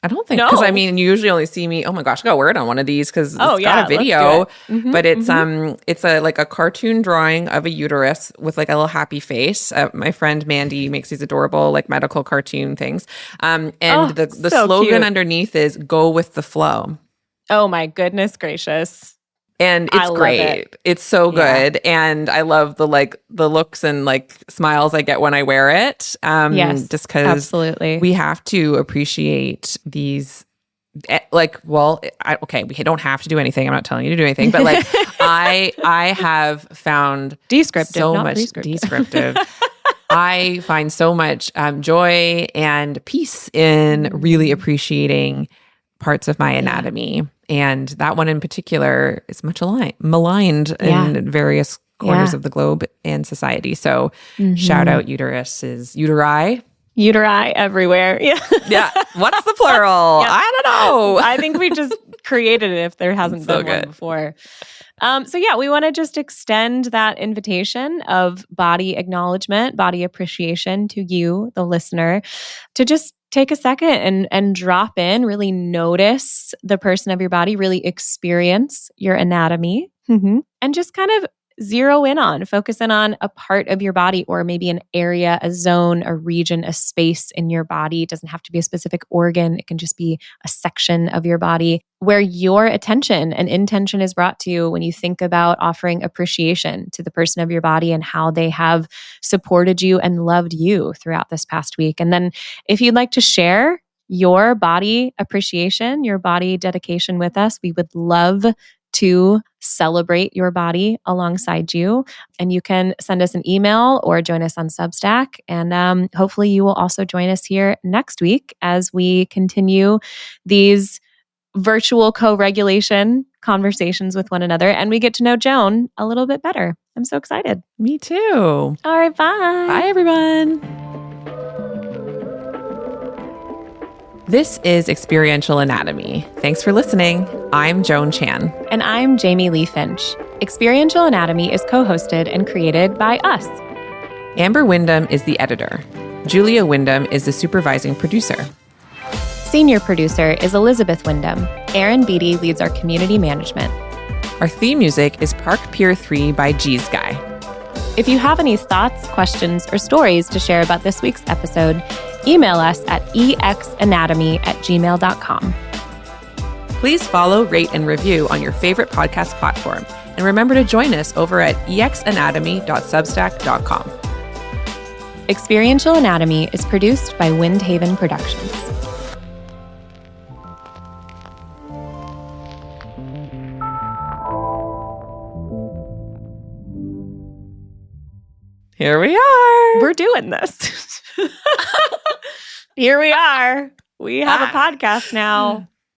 [SPEAKER 2] I don't think, because you usually only see me, oh my gosh, I gotta wear it on one of these because it's got a video, but it's a cartoon drawing of a uterus with like a little happy face. My friend Mandy makes these adorable like medical cartoon things. The so slogan cute underneath is "Go with the flow."
[SPEAKER 1] Oh my goodness gracious.
[SPEAKER 2] And it's great. It's so good. And I love the looks and like smiles I get when I wear it.
[SPEAKER 1] Yes,
[SPEAKER 2] just because
[SPEAKER 1] absolutely.
[SPEAKER 2] We have to appreciate these. We don't have to do anything. I'm not telling you to do anything, but like I have found
[SPEAKER 1] descriptive,
[SPEAKER 2] so
[SPEAKER 1] not
[SPEAKER 2] much
[SPEAKER 1] descriptive.
[SPEAKER 2] I find so much joy and peace in really appreciating parts of my anatomy. And that one in particular is much maligned in various corners of the globe and society. So shout out uteruses, uteri.
[SPEAKER 1] Uteri everywhere.
[SPEAKER 2] Yeah. What's the plural? I don't know.
[SPEAKER 1] I think we just created it if there hasn't been one before. We want to just extend that invitation of body acknowledgement, body appreciation to you, the listener, to just take a second and drop in, really notice the person of your body, really experience your anatomy, and just kind of focus in on a part of your body, or maybe an area, a zone, a region, a space in your body. It doesn't have to be a specific organ. It can just be a section of your body where your attention and intention is brought to you when you think about offering appreciation to the person of your body and how they have supported you and loved you throughout this past week. And then if you'd like to share your body appreciation, your body dedication with us, we would love to celebrate your body alongside you. And you can send us an email or join us on Substack. And hopefully you will also join us here next week as we continue these virtual co-regulation conversations with one another. And we get to know Joan a little bit better. I'm so excited.
[SPEAKER 2] Me too.
[SPEAKER 1] All right, bye.
[SPEAKER 2] Bye, everyone. This is Experiential Anatomy. Thanks for listening. I'm Joan Chan.
[SPEAKER 1] And I'm Jamie Lee Finch. Experiential Anatomy is co-hosted and created by us.
[SPEAKER 2] Amber Wyndham is the editor. Julia Wyndham is the supervising producer.
[SPEAKER 1] Senior producer is Elizabeth Wyndham. Aaron Beatty leads our community management.
[SPEAKER 2] Our theme music is Park Pier 3 by G's Guy.
[SPEAKER 1] If you have any thoughts, questions, or stories to share about this week's episode, email us at exanatomy@gmail.com.
[SPEAKER 2] Please follow, rate, and review on your favorite podcast platform. And remember to join us over at exanatomy.substack.com.
[SPEAKER 1] Experiential Anatomy is produced by Windhaven Productions.
[SPEAKER 2] Here we are.
[SPEAKER 1] We're doing this. Here we are. We have a podcast now.